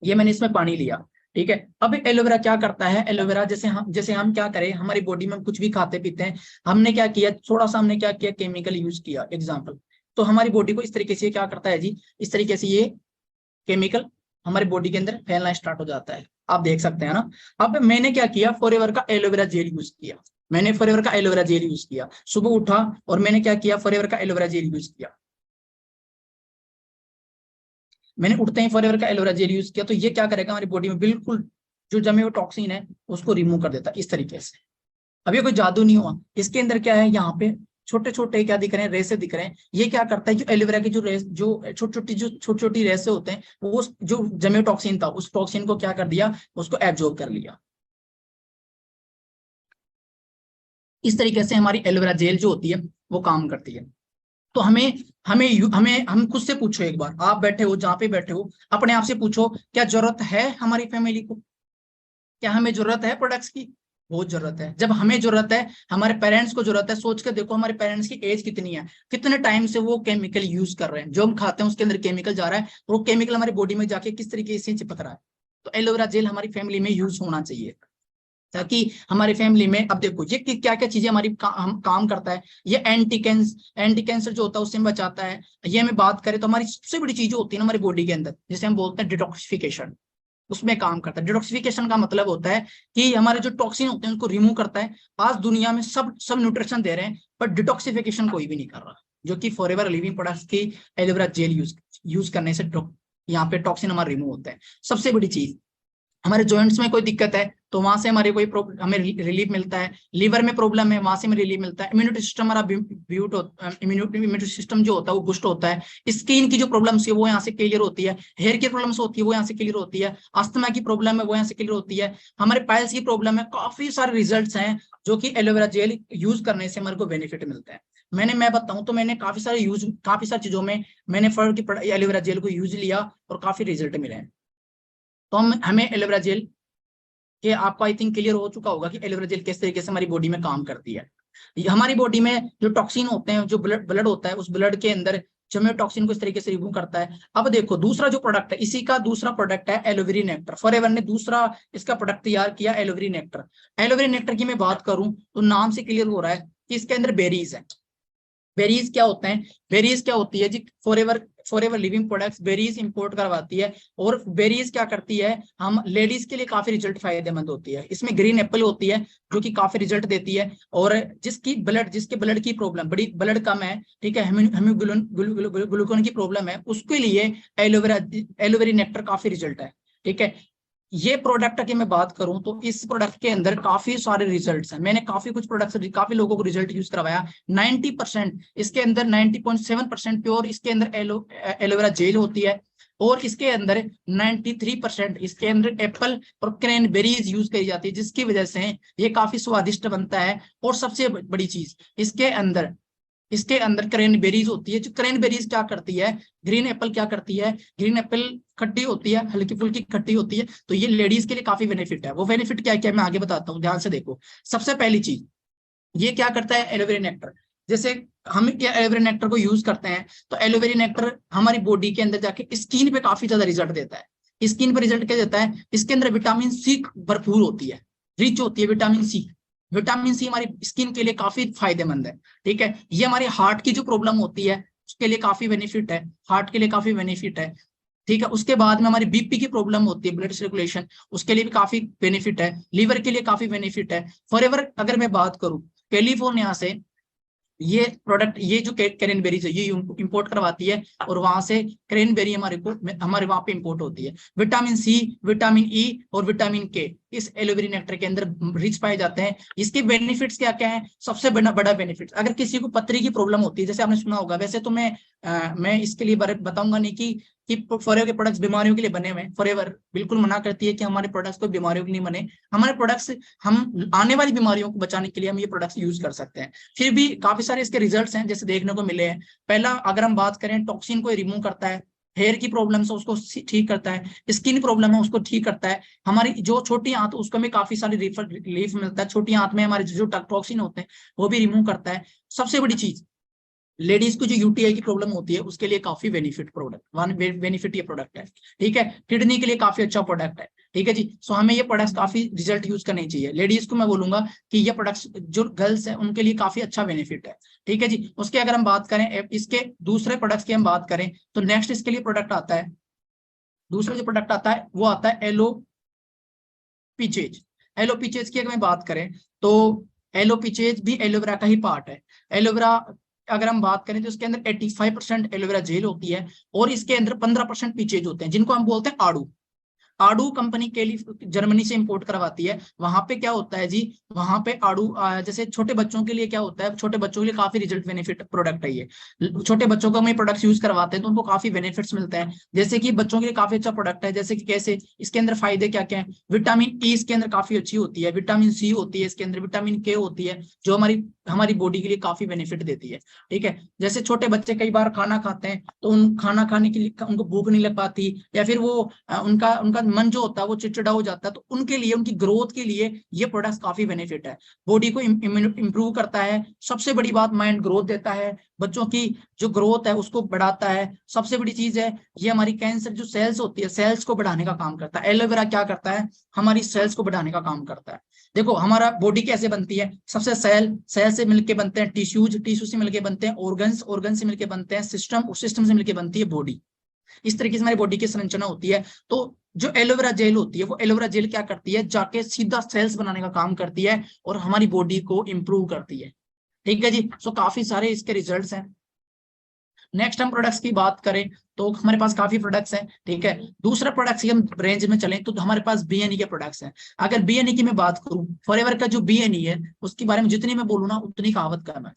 ये मैंने इसमें पानी लिया, ठीक है। अब एलोवेरा क्या करता है, एलोवेरा जैसे हम क्या करें, हमारी बॉडी में हम कुछ भी खाते पीते हैं, हमने क्या किया, थोड़ा सा हमने क्या किया, केमिकल यूज किया एग्जाम्पल, तो हमारी बॉडी को इस तरीके से क्या करता है जी, इस तरीके से ये केमिकल हमारी बॉडी के अंदर फैलना स्टार्ट हो जाता है, आप देख सकते हैं ना। अब मैंने क्या किया, फॉरएवर का एलोवेरा जेल यूज किया, मैंने फॉरएवर का एलोवेरा जेल यूज किया, सुबह उठा और मैंने क्या किया, फॉरएवर का एलोवेरा जेल यूज किया। मैंने उठते ही फॉरएवर का एलोवेरा जेल यूज किया, तो ये क्या करेगा, हमारी बॉडी में बिल्कुल जो जमे हुए टॉक्सिन है उसको रिमूव कर देता है इस तरीके से। अब ये कोई जादू नहीं हुआ, इसके अंदर क्या है, यहाँ पे छोटे छोटे क्या दिख रहे हैं, रेसे दिख रहे हैं। ये क्या करता है, जो एलोवेरा की जो छोटी छोटी रेसे होते हैं, वो जो जमे टॉक्सिन था उस टॉक्सिन को क्या कर दिया, उसको एब्जॉर्ब कर लिया। इस तरीके से हमारी एलोवेरा जेल जो होती है वो काम करती है। तो हम खुद से पूछो, एक बार आप बैठे हो जहाँ पे बैठे हो, अपने आप से पूछो, क्या जरूरत है हमारी फैमिली को? क्या हमें जरूरत है प्रोडक्ट्स की? बहुत जरूरत है। जब हमें जरूरत है, हमारे पेरेंट्स को जरूरत है, सोच के देखो हमारे पेरेंट्स की एज कितनी है, कितने टाइम से वो केमिकल यूज कर रहे हैं, जो हम खाते हैं उसके अंदर केमिकल जा रहा है, और वो केमिकल हमारी बॉडी में जाके किस तरीके से चिपक रहा है। तो एलोवेरा जेल हमारी फैमिली में यूज होना चाहिए, ताकि हमारी फैमिली में, अब देखो ये क्या क्या चीजें हमारी हम काम करता है। ये एंटी कैंसर जो होता है उससे बचाता है। ये हमें बात करें तो हमारी सबसे बड़ी चीज होती है ना हमारी बॉडी के अंदर, जिसे हम बोलते हैं डिटॉक्सिफिकेशन, उसमें काम करता है। डिटॉक्सिफिकेशन का मतलब होता है कि हमारे जो टॉक्सिन होते हैं उसको रिमूव करता है। आज दुनिया में सब सब न्यूट्रिशन दे रहे हैं, पर डिटॉक्सिफिकेशन कोई भी नहीं कर रहा, जो कि फॉरएवर लिविंग प्रोडक्ट्स की एलोवेरा जेल यूज करने से यहाँ पे टॉक्सिन हमारा रिमूव होता है। सबसे बड़ी चीज, हमारे जॉइंट्स में कोई दिक्कत है तो वहां से हमारे कोई हमें रिलीफ मिलता है। लीवर में प्रॉब्लम है, वहां से हमें रिलीफ मिलता है। इम्यूनिटी सिस्टम हमारा इम्यूनिटी सिस्टम जो होता है वो बुस्ट होता है। स्किन की जो प्रॉब्लम्स है वो यहाँ से क्लियर होती है। हेयर की प्रॉब्लम्स होती है वो यहाँ से क्लियर होती है। अस्थमा की प्रॉब्लम है वो यहाँ से क्लियर होती है। हमारे पाइल्स की प्रॉब्लम है। काफी सारे रिजल्ट हैं जो कि एलोवेरा जेल यूज करने से हमारे को बेनिफिट मिलता है। मैं बताऊं तो मैंने काफी सारी चीजों में मैंने एलोवेरा जेल को यूज लिया और काफी रिजल्ट मिले हैं। तो हमें एलोवेरा जेल के, आपको आई थिंक क्लियर हो चुका होगा कि एलोवेरा जेल किस तरीके से हमारी बॉडी में काम करती है। हमारी बॉडी में जो टॉक्सिन होते हैं, जो ब्लड होता है, उस ब्लड के अंदर जो हमें टॉक्सिन को इस तरीके से रिमूव करता है। अब देखो दूसरा जो प्रोडक्ट है, इसी का दूसरा प्रोडक्ट है एलोवेरी नेक्टर। फॉरएवर ने दूसरा इसका प्रोडक्ट तैयार किया, एलोवेरी नेक्टर। एलोवेरी नेक्टर की मैं बात करूं तो नाम से क्लियर हो रहा है कि इसके अंदर बेरीज है। बेरीज क्या होते हैं? बेरीज क्या होती है जी? Forever living products berries import करवाती है। और बेरीज क्या करती है, हम लेडीज के लिए काफी रिजल्ट फायदेमंद होती है। इसमें ग्रीन एप्पल होती है जो कि काफी रिजल्ट देती है। और जिसके ब्लड की प्रॉब्लम, बड़ी ब्लड कम है, ठीक है, ग्लूकोन की प्रॉब्लम है, उसके लिए एलोवेरी नेक्टर काफी रिजल्ट है। ठीक है, ये प्रोडक्ट की मैं बात करूं तो इस प्रोडक्ट के अंदर काफी सारे रिजल्ट्स हैं। मैंने काफी लोगों को रिजल्ट यूज करवाया। 90% इसके अंदर, 90.7% प्योर इसके अंदर एलोवेरा जेल होती है। और इसके अंदर 93% इसके अंदर एप्पल और क्रैनबेरीज यूज करी जाती है, जिसकी वजह से ये काफी स्वादिष्ट बनता है। और सबसे बड़ी चीज, इसके अंदर क्रैनबेरीज होती है। जो क्रैनबेरीज क्या करती है, ग्रीन एप्पल क्या करती है, ग्रीन एप्पल खट्टी होती है, हल्की फुल्की खट्टी होती है। तो ये लेडीज के लिए काफी बेनिफिट है। वो बेनिफिट क्या क्या मैं आगे बताता हूँ, ध्यान से देखो। सबसे पहली चीज, ये क्या करता है एलोवेरा नेक्टर, जैसे हम क्या एलोवेरा नेक्टर को यूज करते हैं, तो एलोवेरा नेक्टर हमारी बॉडी के अंदर जाके स्किन पे काफी ज्यादा रिजल्ट देता है। स्किन पे रिजल्ट क्या देता है? इसके अंदर विटामिन सी भरपूर होती है, रिच होती है विटामिन सी। विटामिन सी हमारी स्किन के लिए काफी फायदेमंद है। ठीक है, ये हमारी हार्ट की जो प्रॉब्लम होती है उसके लिए काफी बेनिफिट है, हार्ट के लिए काफी बेनिफिट है। ठीक है, उसके बाद में हमारी बीपी की प्रॉब्लम होती है, ब्लड सर्कुलेशन, उसके लिए भी काफी बेनिफिट है। लीवर के लिए काफी बेनिफिट है। फॉरएवर अगर मैं बात करूं, कैलिफोर्निया से ये प्रोडक्ट, ये जो क्रैनबेरीज है ये इंपोर्ट करवाती है, और वहां से क्रैनबेरी हमारे वहां पे इंपोर्ट होती है। विटामिन सी, विटामिन ई और विटामिन के इस एलोवेरा नेक्टर के अंदर रिच पाए जाते हैं। इसके बेनिफिट्स क्या क्या हैं? सबसे बड़ा बेनिफिट, अगर किसी को पथरी की प्रॉब्लम होती है, जैसे आपने सुना होगा, वैसे तो मैं इसके लिए बताऊंगा नहीं कि फॉरएवर के प्रोडक्ट्स बीमारियों के लिए बने हुए हैं। फॉरएवर बिल्कुल मना करती है कि हमारे प्रोडक्ट्स को बीमारियों के लिए बने। हमारे प्रोडक्ट्स, हम आने वाली बीमारियों को बचाने के लिए हम ये प्रोडक्ट्स यूज कर सकते हैं। फिर भी काफी सारे इसके रिजल्ट्स हैं जैसे देखने को मिले हैं। पहला अगर हम बात करें, टॉक्सिन को रिमूव करता है, हेयर की प्रॉब्लम है उसको ठीक करता है, स्किन प्रॉब्लम है उसको ठीक करता है, हमारी जो छोटी आंत उसको में काफी सारी रिलीफ मिलता है। छोटी आंत में हमारे जो टॉक्सिन होते हैं वो भी रिमूव करता है। सबसे बड़ी चीज, लेडीज को जो यूटीआई की प्रॉब्लम होती है उसके लिए काफी बेनिफिट ये प्रोडक्ट है। ठीक है, किडनी के लिए काफी अच्छा प्रोडक्ट है। ठीक है जी, सो हमें ये प्रोडक्ट्स काफी रिजल्ट यूज करने चाहिए। लेडीज को मैं बोलूंगा कि ये प्रोडक्ट्स जो गर्ल्स है उनके लिए काफी अच्छा बेनिफिट है। ठीक है जी, उसके अगर हम बात करें, इसके दूसरे प्रोडक्ट्स की हम बात करें तो नेक्स्ट इसके लिए प्रोडक्ट आता है, दूसरा जो प्रोडक्ट आता है वो आता है एलोपीचेज। एलोपीचेज की अगर मैं बात करें तो एलोपीचेज भी एलोवेरा का ही पार्ट है। एलोवेरा अगर हम बात करें तो इसके अंदर 85% एलोवेरा जेल होती है, और इसके अंदर 15% पीचेज होते हैं, जिनको हम बोलते हैं आड़ू। आड़ू कंपनी के लिए जर्मनी से इंपोर्ट करवाती है। वहां पे क्या होता है जी, वहां पे आड़ू, जैसे छोटे बच्चों के लिए क्या होता है, छोटे बच्चों के लिए काफी रिजल्ट बेनिफिट प्रोडक्ट है ये। छोटे बच्चों को हम ये प्रोडक्ट्स यूज करवाते हैं तो उनको काफी बेनिफिट्स मिलते हैं। जैसे कि बच्चों के लिए काफी अच्छा प्रोडक्ट है, जैसे कि कैसे, इसके अंदर फायदे क्या क्या है? विटामिन ई इसके अंदर काफी अच्छी होती है, विटामिन सी होती है इसके अंदर, विटामिन के होती है, जो हमारी हमारी बॉडी के लिए काफी बेनिफिट देती है। ठीक है, जैसे छोटे बच्चे कई बार खाना खाते हैं तो उन खाना खाने के लिए उनको भूख नहीं लग पाती, या फिर वो उनका उनका मन जो होता है वो चिड़चिड़ा हो जाता है, तो उनके लिए, उनकी ग्रोथ के लिए ये प्रोडक्ट्स काफी बेनिफिट है। बॉडी को इंप्रूव करता है, सबसे बड़ी बात माइंड ग्रोथ देता है, बच्चों की जो ग्रोथ है उसको बढ़ाता है। सबसे बड़ी चीज है ये हमारी कैंसर जो सेल्स होती है, सेल्स को बढ़ाने का काम करता है। एलोवेरा क्या करता है, हमारी सेल्स को बढ़ाने का काम करता है। देखो हमारा बॉडी कैसे बनती है, सबसे सेल से मिलके बनते हैं टिश्यूज, टिश्यू से मिलके बनते हैं ऑर्गन्स, ऑर्गन से मिलके बनते हैं सिस्टम, उस सिस्टम से मिलके बनती है बॉडी। इस तरीके से हमारी बॉडी की संरचना होती है। तो जो एलोवेरा जेल होती है, वो एलोवेरा जेल क्या करती है, जाके सीधा सेल्स बनाने का काम करती है और हमारी बॉडी को इंप्रूव करती है। ठीक है जी, सो काफी सारे इसके रिजल्ट्स हैं। नेक्स्ट हम प्रोडक्ट्स की बात करें तो हमारे पास काफी प्रोडक्ट्स हैं। ठीक है, दूसरा प्रोडक्ट्स की हम रेंज में चलें तो हमारे पास बीएनई के प्रोडक्ट्स हैं। अगर बीएनई की मैं बात करूं, फॉरएवर का जो बीएनई है उसके बारे में जितनी मैं बोलूँ ना उतनी कहावत कम है।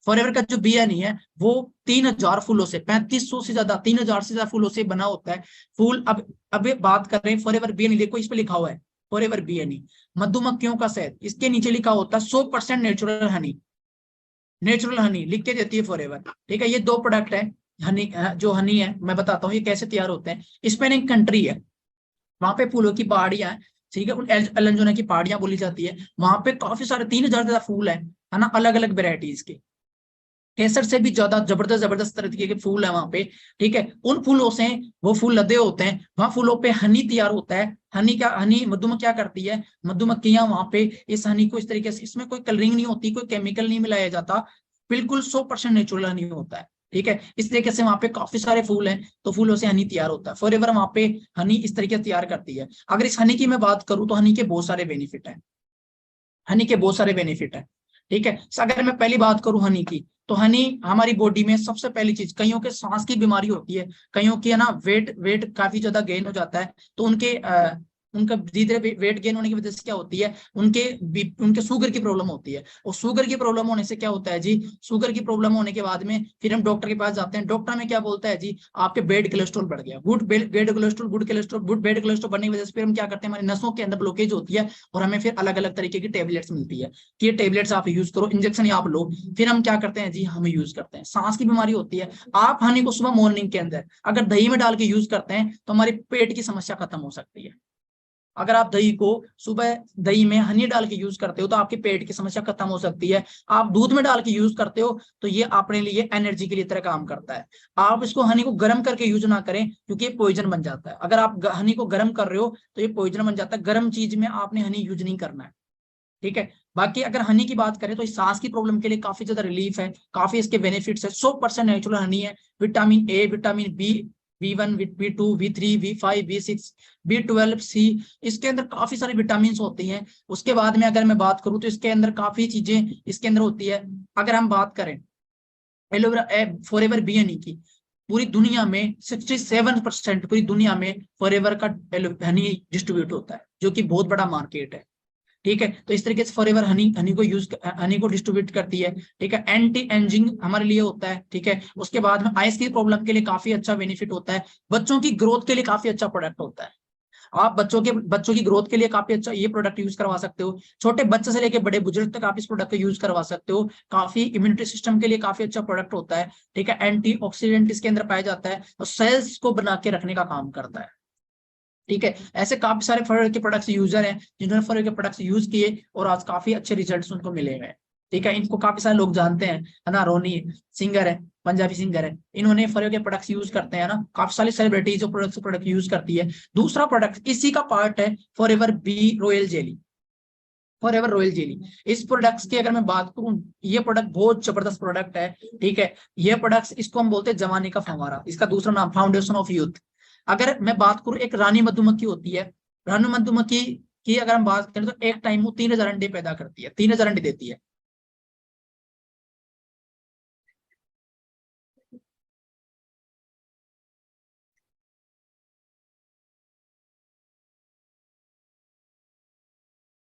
फॉरएवर का जो बीएनई है वो 3000 फूलों से, 3500 से ज्यादा, 3000 से ज्यादा फूलों से बना होता है। फूल अब बात कर रहे हैं फॉरएवर बीएनई, देखो इस पे लिखा हुआ है फॉरएवर बीएनई मधुमक्खियों का शहद, इसके नीचे लिखा होता है 100% नेचुरल हनी, नेचुरल हनी लिख के देती है फॉरएवर। ठीक है, ये दो प्रोडक्ट है। हनी, जो हनी है मैं बताता हूँ ये कैसे तैयार होते हैं। स्पेन एक कंट्री है, वहां पे फूलों की पहाड़ियां हैं। ठीक है, एलंजोना की पहाड़ियां बोली जाती है। वहां पे काफी सारे 3000 ज्यादा फूल है ना, अलग अलग वेराइटीज के, केसर से भी ज्यादा जबरदस्त जबरदस्त तरीके के फूल है वहां पे। ठीक है, उन फूलों से वो फूल लदे होते हैं, वहां फूलों पे हनी तैयार होता है। हनी मधुमक्खी क्या करती है, मधुमक्खियां वहां पे इस हनी को इस तरीके से, इसमें कोई कलरिंग नहीं होती, कोई केमिकल नहीं मिलाया जाता, बिल्कुल 100% नेचुरल हनी होता है। ठीक है, इस तरीके से वहां पे काफी सारे फूल हैं तो फूलों से हनी तैयार होता है। फॉरएवर वहां पे हनी इस तरीके से तैयार करती है। अगर इस हनी की मैं बात करूं तो हनी के बहुत सारे बेनिफिट है, हनी के बहुत सारे बेनिफिट है। ठीक है, अगर मैं पहली बात करूं हनी की, तो हनी हमारी बॉडी में सबसे पहली चीज, कईयों के सांस की बीमारी होती है, कईयों की है ना वेट वेट काफी ज्यादा गेन हो जाता है, तो उनका धीरे धीरे वेट गेन होने की वजह से क्या होती है, उनके शुगर की प्रॉब्लम होती है। और शुगर की प्रॉब्लम होने से क्या होता है जी, शुगर की प्रॉब्लम होने के बाद में फिर हम डॉक्टर के पास जाते हैं। डॉक्टर में क्या बोलता है जी, आपके बेड कोलेस्ट्रॉल बढ़ गया, गुड कोलेस्ट्रॉल बढ़ने की वजह से फिर हम क्या करते हैं, हमारी नसों के अंदर ब्लॉकेज होती है और हमें फिर अलग अलग तरीके की टेबलेट्स मिलती है कि ये टेबलेट्स आप यूज करो, इंजेक्शन आप लो। फिर हम क्या करते हैं जी, हम यूज करते हैं। सांस की बीमारी होती है, आप हनी को सुबह मॉर्निंग के अंदर अगर दही में डाल के यूज करते हैं तो हमारी पेट की समस्या खत्म हो सकती है। अगर आप दही को सुबह दही में हनी डाल के यूज करते हो तो आपके पेट की समस्या खत्म हो सकती है। आप दूध में डाल के यूज करते हो तो ये अपने लिए एनर्जी के लिए तरह काम करता है। आप इसको हनी को गर्म करके यूज ना करें क्योंकि ये पॉइजन बन जाता है। अगर आप हनी को गर्म कर रहे हो तो ये पॉइजन बन जाता है, गर्म चीज में आपने हनी यूज नहीं करना है। ठीक है, बाकी अगर हनी की बात करें तो इस सांस की प्रॉब्लम के लिए काफी ज्यादा रिलीफ है, काफी इसके बेनिफिट्स है। 100% नेचुरल हनी है, vitamin A, vitamin B, B1, B2, B3, B5, B6, B12, C, इसके अंदर काफी सारी विटामिन होती हैं। उसके बाद में अगर मैं बात करूं तो इसके अंदर काफी चीजें इसके अंदर होती है। अगर हम बात करें एलोवेरा फॉरएवर बीएनई की, पूरी दुनिया में 67% पूरी दुनिया में फॉरएवर का हनी डिस्ट्रीब्यूट होता है, जो कि बहुत बड़ा मार्केट है। ठीक है, तो इस तरीके से फॉरएवर हनी को डिस्ट्रीब्यूट करती है। ठीक है, एंटी एजिंग हमारे लिए होता है। ठीक है, उसके बाद में आइस की प्रॉब्लम के लिए काफी अच्छा बेनिफिट होता है, बच्चों की ग्रोथ के लिए काफी अच्छा प्रोडक्ट होता है। आप बच्चों की ग्रोथ के लिए काफी अच्छा ये प्रोडक्ट यूज करवा सकते हो। छोटे बच्चे से लेकर बड़े बुजुर्ग तक आप इस प्रोडक्ट को यूज करवा सकते हो। काफी इम्यूनिटी सिस्टम के लिए काफी अच्छा प्रोडक्ट होता है। ठीक है, एंटीऑक्सीडेंट इसके अंदर पाया जाता है और सेल्स को बना के रखने का काम करता है। ठीक है, ऐसे काफी सारे फॉरएवर के प्रोडक्ट्स यूजर हैं जिन्होंने फॉरएवर के प्रोडक्ट्स यूज किए और आज काफी अच्छे रिजल्ट्स उनको मिले हुए हैं। ठीक है, इनको काफी सारे लोग जानते हैं, है ना। रोनी सिंगर है, पंजाबी सिंगर है, इन्होंने फॉरएवर के प्रोडक्ट्स यूज करते हैं ना। काफी सारी सेलिब्रिटीज जो प्रोडक्ट यूज करती है। दूसरा प्रोडक्ट इसी का पार्ट है forever bee royal jelly, forever royal jelly. इस प्रोडक्ट्स की अगर मैं बात करूं, ये प्रोडक्ट बहुत जबरदस्त प्रोडक्ट है। ठीक है, ये प्रोडक्ट्स इसको हम बोलते हैं जवानी का फंवारा, इसका दूसरा नाम फाउंडेशन ऑफ यूथ। अगर मैं बात करूं, एक रानी मधुमक्खी होती है, रानी मधुमक्खी की अगर हम बात करें तो एक टाइम वो 3000 अंडे पैदा करती है, 3000 अंडे देती है।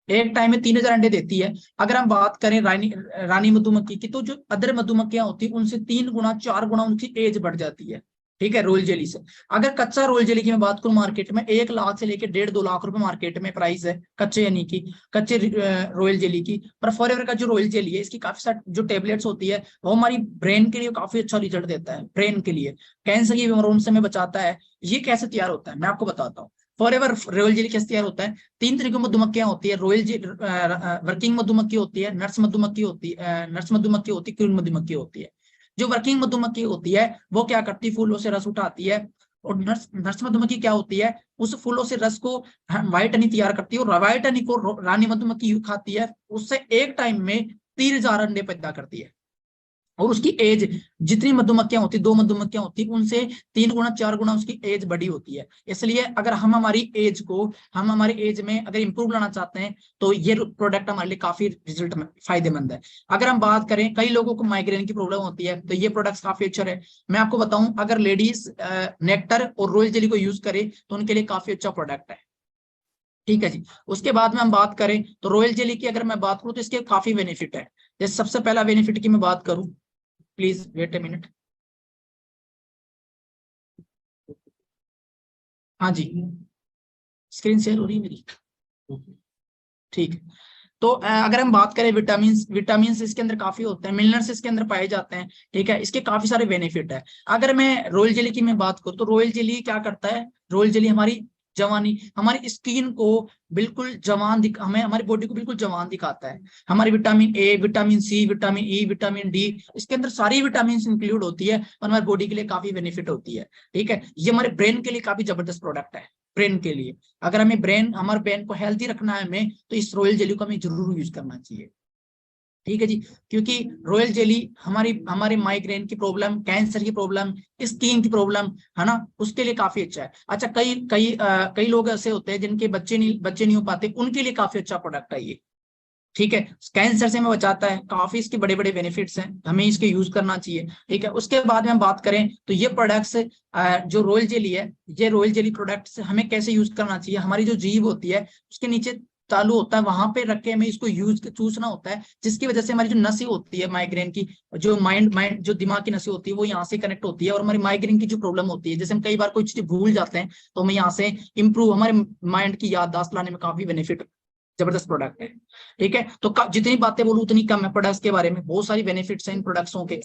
एक टाइम में 3000 अंडे देती है। अगर हम बात करें रानी मधुमक्खी की, तो जो अदर मधुमक्खियां होती है उनसे 3 गुना 4 गुना उनकी एज बढ़ जाती है। ठीक है, रॉयल जेली से। अगर कच्चा रॉयल जेली की मैं बात करूं, मार्केट में 1 लाख से लेकर 1.5-2 लाख रुपए मार्केट में प्राइस है कच्चे, यानी कि कच्चे रॉयल जेली की। पर फॉरएवर का जो रॉयल जेली है, इसकी काफी सारी जो टेबलेट्स होती है वो हमारी ब्रेन के लिए काफी अच्छा रिजल्ट देता है, ब्रेन के लिए कैंसर की बीमारियों से में बचाता है। ये कैसे तैयार होता है मैं आपको बताता हूँ। फॉरएवर रॉयल जेली कैसे तैयार होता है? 3 तरीके की मधुमक्खियां होती है, रॉयल जेली वर्किंग मधुमक्खी होती है, नर्स मधुमक्खी होती है, नर्स मधुमक्खी होती है, क्वीन मधुमक्खी होती है। जो वर्किंग मधुमक्खी होती है वो क्या करती है, फूलों से रस उठाती है। और नर्स मधुमक्खी क्या होती है, उस फूलों से रस को व्हाइट हनी तैयार करती है, और व्हाइट हनी को रानी मधुमक्खी खाती है, उससे एक टाइम में 3,000 अंडे पैदा करती है। और उसकी एज, जितनी मधुमक्खियां होती, 2 मधुमक्खियां होती, उनसे 3 गुना 4 गुना उसकी एज बड़ी होती है। इसलिए अगर हम हमारी एज में अगर इंप्रूव लाना चाहते हैं तो ये प्रोडक्ट हमारे लिए काफी रिजल्ट में फायदेमंद है। अगर हम बात करें, कई लोगों को माइग्रेन की प्रॉब्लम होती है तो ये प्रोडक्ट काफी अच्छा है। मैं आपको बताऊं, अगर लेडीज नेक्टर और रॉयल जेली को यूज करे तो उनके लिए काफी अच्छा प्रोडक्ट है। ठीक है जी। उसके बाद में हम बात करें तो रॉयल जेली की अगर मैं बात करूं तो इसके काफी बेनिफिट है। जैसे सबसे पहला बेनिफिट की मैं बात करूं, प्लीज वेट ए मिनट। हाँ जी, स्क्रीन शेयर हो रही है मेरी? ठीक है। तो अगर हम बात करें विटामिन, विटामिन इसके अंदर काफी होते हैं, मिनरल्स इसके अंदर पाए जाते हैं। ठीक है, इसके काफी सारे बेनिफिट है। अगर मैं रॉयल जेली की मैं बात करूं तो रॉयल जेली क्या करता है, रॉयल जेली हमारी जवानी, हमारी स्किन को बिल्कुल जवान दिख, हमें हमारी बॉडी को बिल्कुल जवान दिखाता है। हमारी vitamin A, vitamin C, vitamin E, vitamin D, इसके अंदर सारी विटामिन इंक्लूड होती है और हमारी बॉडी के लिए काफी बेनिफिट होती है। ठीक है, ये हमारे ब्रेन के लिए काफी जबरदस्त प्रोडक्ट है। ब्रेन के लिए, अगर हमें हमारे ब्रेन को हेल्थी रखना है हमें, तो इस रॉयल जेली को हमें जरूर यूज करना चाहिए। ठीक है जी। क्योंकि रॉयल जेली हमारी हमारे माइग्रेन की प्रॉब्लम, कैंसर की प्रॉब्लम, स्किन की प्रॉब्लम है ना, उसके लिए काफी अच्छा है। अच्छा, कई लोग ऐसे होते हैं जिनके बच्चे नहीं हो पाते, उनके लिए काफी अच्छा प्रोडक्ट है ये। ठीक है, कैंसर से हमें बचाता है, काफी इसके बड़े बड़े बेनिफिट्स हैं, हमें इसके यूज करना चाहिए। ठीक है, उसके बाद में हम बात करें तो ये प्रोडक्ट्स, जो रॉयल जेली है, ये रॉयल जेली प्रोडक्ट्स हमें कैसे यूज करना चाहिए। हमारी जो जीभ होती है उसके नीचे तालू होता है, वहां पे रख के हमें इसको चूसना होता है, जिसकी वजह से हमारी जो नसें होती है माइग्रेन की, जो माइंड जो दिमाग की नसें होती है वो यहाँ से कनेक्ट होती है, और हमारी माइग्रेन की जो प्रॉब्लम होती है, जैसे हम कई बार कोई चीज भूल जाते हैं, तो हमें यहाँ से इंप्रूव, हमारे माइंड की याददाश्त लाने में काफी बेनिफिट, जबरदस्त प्रोडक्ट है। ठीक है, तो जितनी बातें बोलूं उतनी कम है प्रोडक्ट्स के बारे में, बहुत सारी बेनिफिट्स हैं इन प्रोडक्ट्सों के।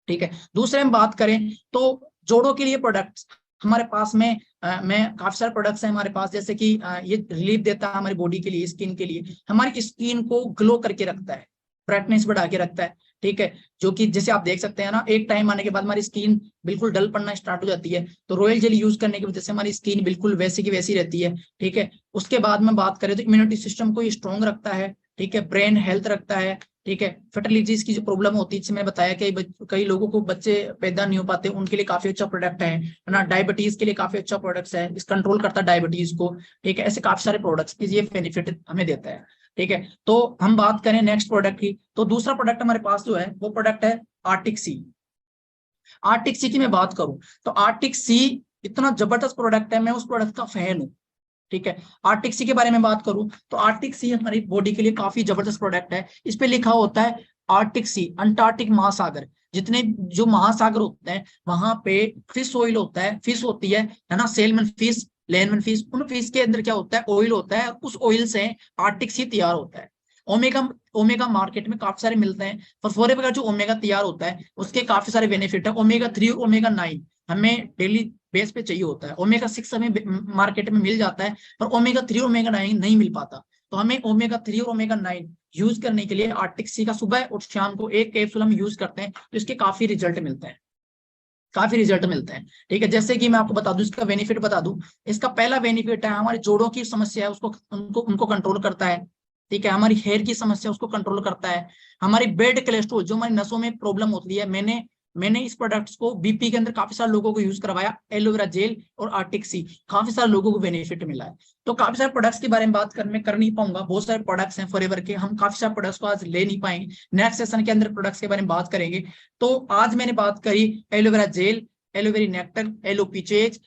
ठीक है, दूसरे हम बात करें तो जोड़ों के लिए प्रोडक्ट्स हमारे पास में, मैं काफी सारे प्रोडक्ट्स हैं हमारे पास, जैसे कि ये रिलीफ देता है हमारी बॉडी के लिए, स्किन के लिए, हमारी स्किन को ग्लो करके रखता है, ब्राइटनेस बढ़ा के रखता है। ठीक है, जो कि जैसे आप देख सकते हैं ना, एक टाइम आने के बाद हमारी स्किन बिल्कुल डल पड़ना स्टार्ट हो जाती है, तो रॉयल जेली यूज करने की वजह से हमारी स्किन बिल्कुल वैसी की वैसी रहती है। ठीक है, उसके बाद में बात करें तो इम्यूनिटी सिस्टम को स्ट्रॉन्ग रखता है। ठीक है, ब्रेन हेल्थ रखता है। ठीक है, फर्टिलिटीज की जो प्रॉब्लम होती है, जैसे मैंने बताया कि कई लोगों को बच्चे पैदा नहीं हो पाते, उनके लिए काफी अच्छा प्रोडक्ट है ना। डायबिटीज के लिए काफी अच्छा प्रोडक्ट है, इस कंट्रोल करता है डायबिटीज को। ठीक है, ऐसे काफी सारे प्रोडक्ट्स की ये बेनिफिट हमें देता है। ठीक है, तो हम बात करें नेक्स्ट प्रोडक्ट की, तो दूसरा प्रोडक्ट हमारे पास जो है वो प्रोडक्ट है आर्टिक सी। आर्टिक सी की मैं बात करूं तो आर्टिक सी इतना जबरदस्त प्रोडक्ट है, मैं उस प्रोडक्ट का फैन हूं। ठीक है, आर्टिक सी के बारे में बात करूं तो आर्टिक सी हमारी बॉडी के लिए काफी जबरदस्त प्रोडक्ट है। इस पे लिखा होता है आर्टिक सी, अंटार्कटिक महासागर, जितने जो महासागर होते हैं वहां पे फिश ऑयल होता है, फिश होती है ना, सेलमन फिश, लैनमन फिश, उन फिश के अंदर क्या होता है, ऑयल होता है, उस ऑयल से आर्टिक सी तैयार होता है। ओमेगा, ओमेगा मार्केट में काफी सारे मिलते हैं, पर फॉरएवर का जो ओमेगा तैयार होता है उसके काफी सारे बेनिफिट है। ओमेगा 3 और ओमेगा 9 हमें डेली बेस पे चाहिए होता है। ओमेगा 6 हमें मार्केट में मिल जाता है, पर ओमेगा 3 और ओमेगा 9 नहीं मिल पाता। तो हमें ओमेगा 3 और ओमेगा 9 यूज करने के लिए आर्टिक सी का सुबह और शाम को एक कैप्सूल हम यूज करते हैं, तो इसके काफी रिजल्ट मिलते हैं, काफी रिजल्ट मिलते हैं। ठीक है, जैसे कि मैं आपको बता दूं, इसका बेनिफिट बता दूं। इसका पहला बेनिफिट है हमारे जोड़ों की समस्या है उसको उनको कंट्रोल करता है। ठीक है, हमारी हेयर की समस्या उसको कंट्रोल करता है। हमारी बेड कोलेस्ट्रॉल, जो हमारी नसों में प्रॉब्लम होती है, मैंने इस प्रोडक्ट्स को बीपी के अंदर काफी सारे लोगों को यूज करवाया, एलोवेरा जेल और आर्टिक सी, काफी सारे लोगों को बेनिफिट मिला है। तो काफी सारे प्रोडक्ट्स के बारे में बात कर नहीं पाऊंगा, बहुत सारे प्रोडक्ट्स हैं फॉरएवर के, हम काफी सारे प्रोडक्ट्स को आज ले नहीं पाएंगे, नेक्स्ट सेशन के अंदर प्रोडक्ट्स के बारे में बात करेंगे। तो आज मैंने बात करी एलोवेरा जेल, एलोवेरी नेक्टर, एलोपीचेज,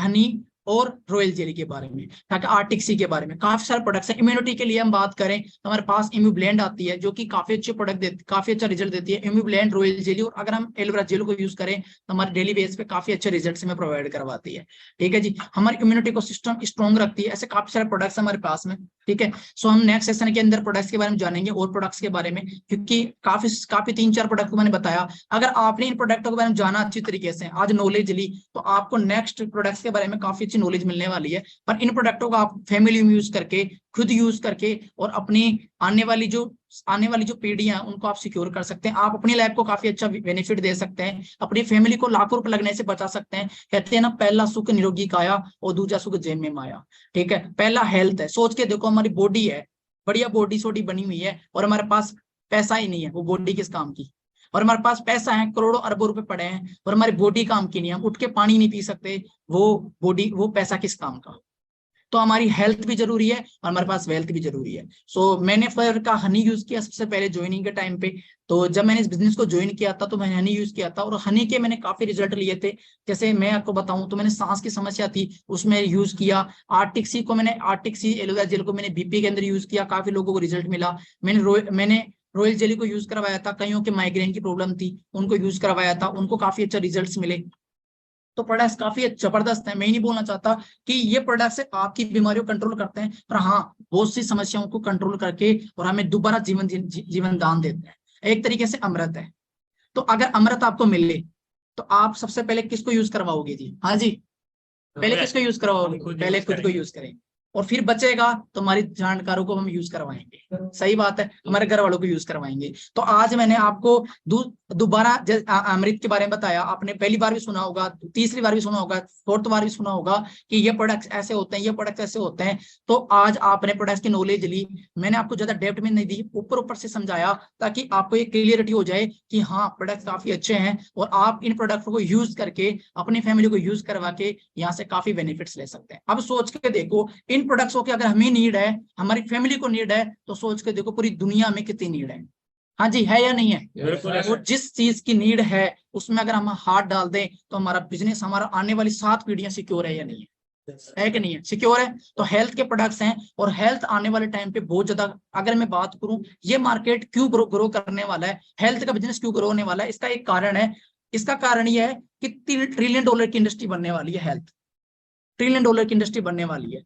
हनी, और रॉयल जेली के बारे में, ताकि आर्टिक्सी के बारे में काफी सारे प्रोडक्ट्स हैं। इम्यूनिटी के लिए हम बात करें तो हमारे पास इम्यूब्लेंड आती है, जो कि काफी अच्छे प्रोडक्ट देती, काफी अच्छा रिजल्ट देती है, इम्यूब्लेंड, रॉयल जेली। और अगर हम एलोवेरा जेल को यूज करें तो हमारे डेली बेस पे काफी अच्छे रिजल्ट हमें प्रोवाइड करवाती है। ठीक है जी, हमारी इम्यूनिटी को सिस्टम स्ट्रॉन्ग रखती है। ऐसे काफी सारे प्रोडक्ट्स हमारे पास में। ठीक है, सो हम नेक्स्ट सेशन के अंदर प्रोडक्ट्स के बारे में जानेंगे और प्रोडक्ट्स के बारे में, क्योंकि काफी काफी 3-4 प्रोडक्ट को मैंने बताया। अगर आपने इन प्रोडक्टों के बारे में जाना अच्छी तरीके से, आज नॉलेज ली, तो आपको नेक्स्ट प्रोडक्ट्स के बारे में काफी अच्छी नॉलेज मिलने वाली है। पर इन प्रोडक्टों को आप फैमिली में यूज करके, खुद यूज करके, और अपनी आने वाली जो पीढ़ियां उनको आप सिक्योर कर सकते हैं। आप अपनी लाइफ को काफी अच्छा बेनिफिट दे सकते हैं, अपनी फैमिली को लाखों रुपए लगने से बचा सकते हैं। कहते हैं ना, पहला सुख निरोगी काया और दूसरा सुख जेब में माया। ठीक है, पहला हेल्थ है। सोच के देखो, हमारी बॉडी है, बढ़िया बॉडी सोडी बनी हुई है, और हमारे पास पैसा ही नहीं है, वो बॉडी किस काम की। और हमारे पास पैसा है, करोड़ों अरबों रुपए पड़े हैं, और हमारी बॉडी काम की नहीं, हम उठ के पानी नहीं पी सकते, वो पैसा किस काम का। तो हमारी हेल्थ भी जरूरी है और हमारे पास वेल्थ भी जरूरी है। सो मैंने फॉरएवर का हनी यूज किया सबसे पहले ज्वाइनिंग के टाइम पे। तो जब मैंने इस बिजनेस को ज्वाइन किया था तो मैंने हनी यूज किया था, और हनी के मैंने काफी रिजल्ट लिए थे। जैसे मैं आपको बताऊं तो मैंने सांस की समस्या थी, उसमें यूज किया। आर्टिक्सी एलोवेरा जेल को मैंने बीपी के अंदर यूज किया, काफी लोगों को रिजल्ट मिला। मैंने रॉयल जेली को यूज करवाया था, कईयों के माइग्रेन की प्रॉब्लम थी, उनको यूज करवाया था, उनको काफी अच्छा रिजल्ट मिले। तो प्रोडक्ट्स काफी जबरदस्त है। मैं ही नहीं बोलना चाहता कि ये प्रोडक्ट्स आपकी बीमारियों को कंट्रोल करते हैं, पर हाँ, बहुत सी समस्याओं को कंट्रोल करके और हमें दोबारा जीवन दान देते हैं। एक तरीके से अमृत है। तो अगर अमृत आपको मिले तो आप सबसे पहले किसको यूज करवाओगे जी? हाँ जी, पहले किसको यूज करवाओगे? पहले खुद को यूज करें, और फिर बचेगा तो हमारी जानकारों को हम यूज करवाएंगे। सही बात है, हमारे घर वालों को यूज करवाएंगे। तो आज मैंने आपको दोबारा अमृत के बारे में बताया। आपने पहली बार भी सुना होगा, तीसरी बार भी सुना होगा, फोर्थ बार भी सुना होगा कि ये प्रोडक्ट्स ऐसे होते हैं, ये प्रोडक्ट्स ऐसे होते हैं। तो आज आपने प्रोडक्ट्स की नॉलेज ली। मैंने आपको ज्यादा डेप्थ में नहीं दी, ऊपर ऊपर से समझाया, ताकि आपको ये क्लियरिटी हो जाए कि हाँ, प्रोडक्ट्स काफी अच्छे हैं, और आप इन प्रोडक्ट को यूज करके अपनी फैमिली को यूज करवा के यहाँ से काफी बेनिफिट्स ले सकते हैं। अब सोच के देखो, इन प्रोडक्ट्स की अगर हमें नीड है, हमारी फैमिली को नीड है, तो सोच के देखो पूरी दुनिया में कितनी नीड है। हाँ जी, है या नहीं है? और जिस चीज की नीड है उसमें अगर हम हाथ डाल दें तो हमारा बिजनेस, हमारा आने वाली 7 पीढ़ियां सिक्योर है या नहीं है कि नहीं है? सिक्योर है। तो हेल्थ के प्रोडक्ट्स हैं, और हेल्थ आने वाले टाइम पे बहुत ज्यादा, अगर मैं बात करूं ये मार्केट क्यों ग्रो करने वाला है, हेल्थ का बिजनेस क्यों ग्रो होने वाला है, इसका एक कारण है। इसका कारण यह है कि $3 ट्रिलियन की इंडस्ट्री बनने वाली है। हेल्थ $1 ट्रिलियन की इंडस्ट्री बनने वाली है,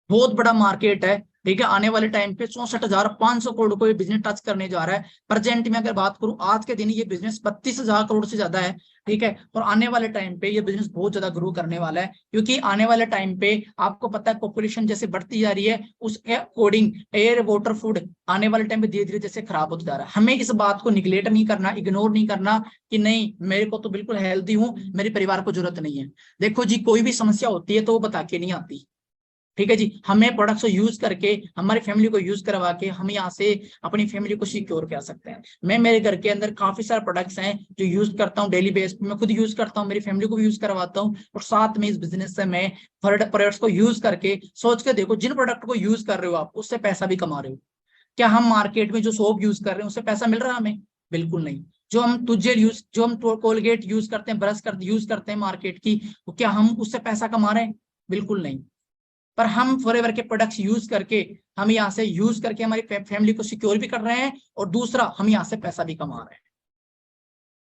बहुत बड़ा मार्केट है। ठीक है, आने वाले टाइम पे 64,500 करोड़ को ये बिजनेस टच करने जा रहा है। प्रेजेंट में अगर बात करूं आज के दिन ये बिजनेस 32,000 करोड़ से ज्यादा है। ठीक है, और आने वाले टाइम पे ये बिजनेस बहुत ज्यादा ग्रो करने वाला है, क्योंकि आने वाले टाइम पे आपको पता है पॉपुलेशन जैसे बढ़ती जा रही है, उसके अकॉर्डिंग एयर, वाटर, फूड आने वाले टाइम पे धीरे धीरे जैसे खराब होता जा रहा है। हमें इस बात को निगलेक्ट नहीं करना, इग्नोर नहीं करना कि नहीं, मेरे को तो बिल्कुल हेल्दी हूँ, मेरे परिवार को जरूरत नहीं है। देखो जी, कोई भी समस्या होती है तो वो बता के नहीं आती। ठीक है जी, हमें प्रोडक्ट्स को यूज करके, हमारी फैमिली को यूज करवा के हम यहाँ से अपनी फैमिली को सिक्योर कर सकते हैं। मैं मेरे घर के अंदर काफी सारे प्रोडक्ट्स हैं जो यूज करता हूँ डेली बेस पे, मैं खुद यूज करता हूँ, मेरी फैमिली को भी यूज करवाता हूँ, और साथ में इस बिजनेस से मैं प्रोडक्ट्स को यूज करके, सोच के देखो, जिन प्रोडक्ट को यूज कर रहे हो आप उससे पैसा भी कमा रहे हो। क्या हम मार्केट में जो सोप यूज कर रहे हैं उससे पैसा मिल रहा है हमें? बिल्कुल नहीं। जो हम कोलगेट यूज करते हैं, ब्रश यूज करते हैं मार्केट की, तो क्या हम उससे पैसा कमा रहे हैं? बिल्कुल नहीं। पर हम फॉरएवर के प्रोडक्ट्स यूज करके, हम यहाँ से यूज करके हमारी फैमिली को सिक्योर भी कर रहे हैं, और दूसरा हम यहाँ से पैसा भी कमा रहे हैं।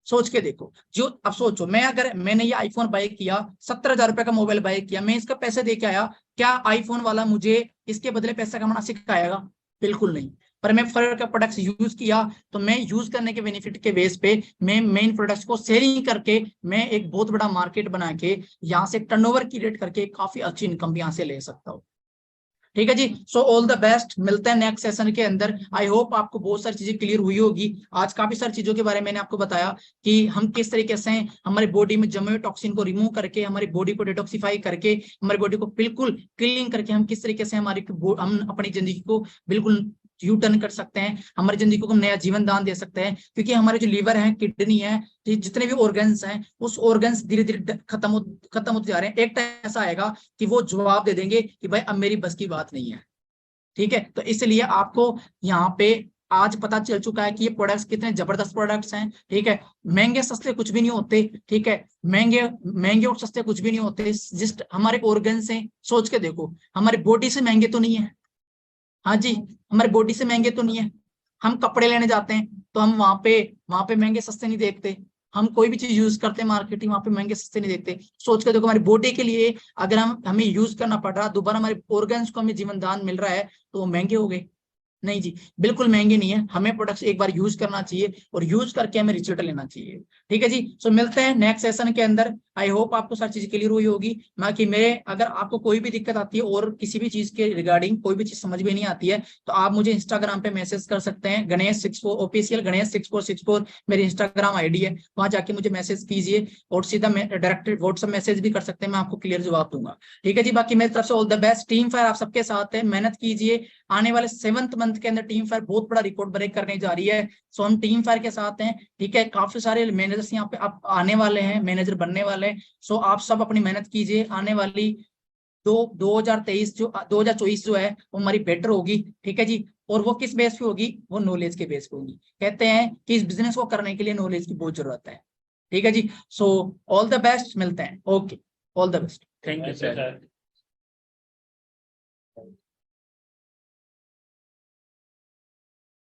सोच के देखो, जो अब सोचो, मैंने ये आईफोन बाय किया, 17,000 रुपए का मोबाइल बाय किया, मैं इसका पैसे दे के आया, क्या आईफोन वाला मुझे इसके बदले पैसा कमाना सिखाएगा? बिल्कुल नहीं। पर मैं फॉरएवर का प्रोडक्ट्स यूज किया, तो मैं यूज करने के बेनिफिट के बेस पे मैं मेन प्रोडक्ट्स को सेलिंग करके मैं एक बहुत बड़ा मार्केट बना के यहाँ से टर्नओवर क्रिएट करके काफी अच्छी इनकम भी यहाँ से ले सकता हूँ। ठीक है जी, सो ऑल द बेस्ट, मिलते हैं नेक्स्ट सेशन के अंदर। आई होप आपको बहुत सारी चीजें क्लियर हुई होगी। आज काफी सारी चीजों के बारे में मैंने आपको बताया कि हम किस तरीके से हमारी बॉडी में जमे हुए टॉक्सिन को रिमूव करके, हमारी बॉडी को डिटॉक्सिफाई करके, हमारी बॉडी को बिल्कुल क्लीन करके हम किस तरीके से हम अपनी जिंदगी को बिल्कुल यू टर्न कर सकते हैं, हमारी जिंदगी को हम नया जीवन दान दे सकते हैं। क्योंकि हमारे जो लीवर है, किडनी है, जितने भी ऑर्गन्स हैं, उस ऑर्गन्स धीरे धीरे खत्म होते जा रहे हैं। एक टाइम ऐसा आएगा कि वो जवाब दे देंगे कि भाई अब मेरी बस की बात नहीं है। ठीक है, तो इसलिए आपको यहाँ पे आज पता चल चुका है कि ये प्रोडक्ट्स कितने जबरदस्त प्रोडक्ट्स हैं, ठीक है। महंगे सस्ते कुछ भी नहीं होते, ठीक है, महंगे महंगे और सस्ते कुछ भी नहीं होते, जस्ट हमारे ऑर्गन से सोच के देखो, हमारी बॉडी से महंगे तो नहीं है, हाँ जी, हमारी बॉडी से महंगे तो नहीं है। हम कपड़े लेने जाते हैं तो हम वहां पे महंगे सस्ते नहीं देखते, हम कोई भी चीज यूज करते हैं मार्केटिंग, वहां पे महंगे सस्ते नहीं देखते। सोच के देखो, हमारी बॉडी के लिए अगर हमें यूज करना पड़ रहा, दोबारा हमारे ऑर्गन्स को हमें जीवन दान मिल रहा है, तो वो महंगे हो गए? नहीं जी, बिल्कुल महंगे नहीं है। हमें प्रोडक्ट्स एक बार यूज करना चाहिए और यूज करके हमें रिजल्ट लेना चाहिए, ठीक है जी। सो मिलते हैं नेक्स्ट सेशन के अंदर। आई होप आपको सारी चीज क्लियर हुई होगी। बाकी मेरे, अगर आपको कोई भी दिक्कत आती है और किसी भी चीज के रिगार्डिंग कोई भी चीज समझ में नहीं आती है, तो आप मुझे इंस्टाग्राम पे मैसेज कर सकते हैं, गणेश64 ऑफिशियल, गणेश6464 मेरी इंस्टाग्राम आईडी है, वहां जाके मुझे मैसेज कीजिए और सीधा डायरेक्ट व्हाट्सएप मैसेज भी कर सकते हैं, मैं आपको क्लियर जवाब दूंगा, ठीक है जी। बाकी मेरी तरफ से all the best. Team fire आप सबके साथ है, मेहनत कीजिए। आने वाले 7th मंथ के अंदर टीम फायर बहुत बड़ा रिकॉर्ड ब्रेक करने जा रही है। सो हम टीम फायर के साथ हैं, ठीक है। काफी सारे मैनेजर्स यहाँ पे आप आने वाले हैं, मैनेजर बनने वाले हैं। सो आप सब अपनी मेहनत कीजिए। आने वाली 2024 जो है वो हमारी बेटर होगी, ठीक है जी। और वो किस बेस पे होगी? वो नॉलेज के बेस पे होगी। कहते हैं कि इस बिजनेस को करने के लिए नॉलेज की बहुत जरूरत है, ठीक है जी। सो ऑल द बेस्ट, मिलते हैं। Okay, all the best, thank you sir.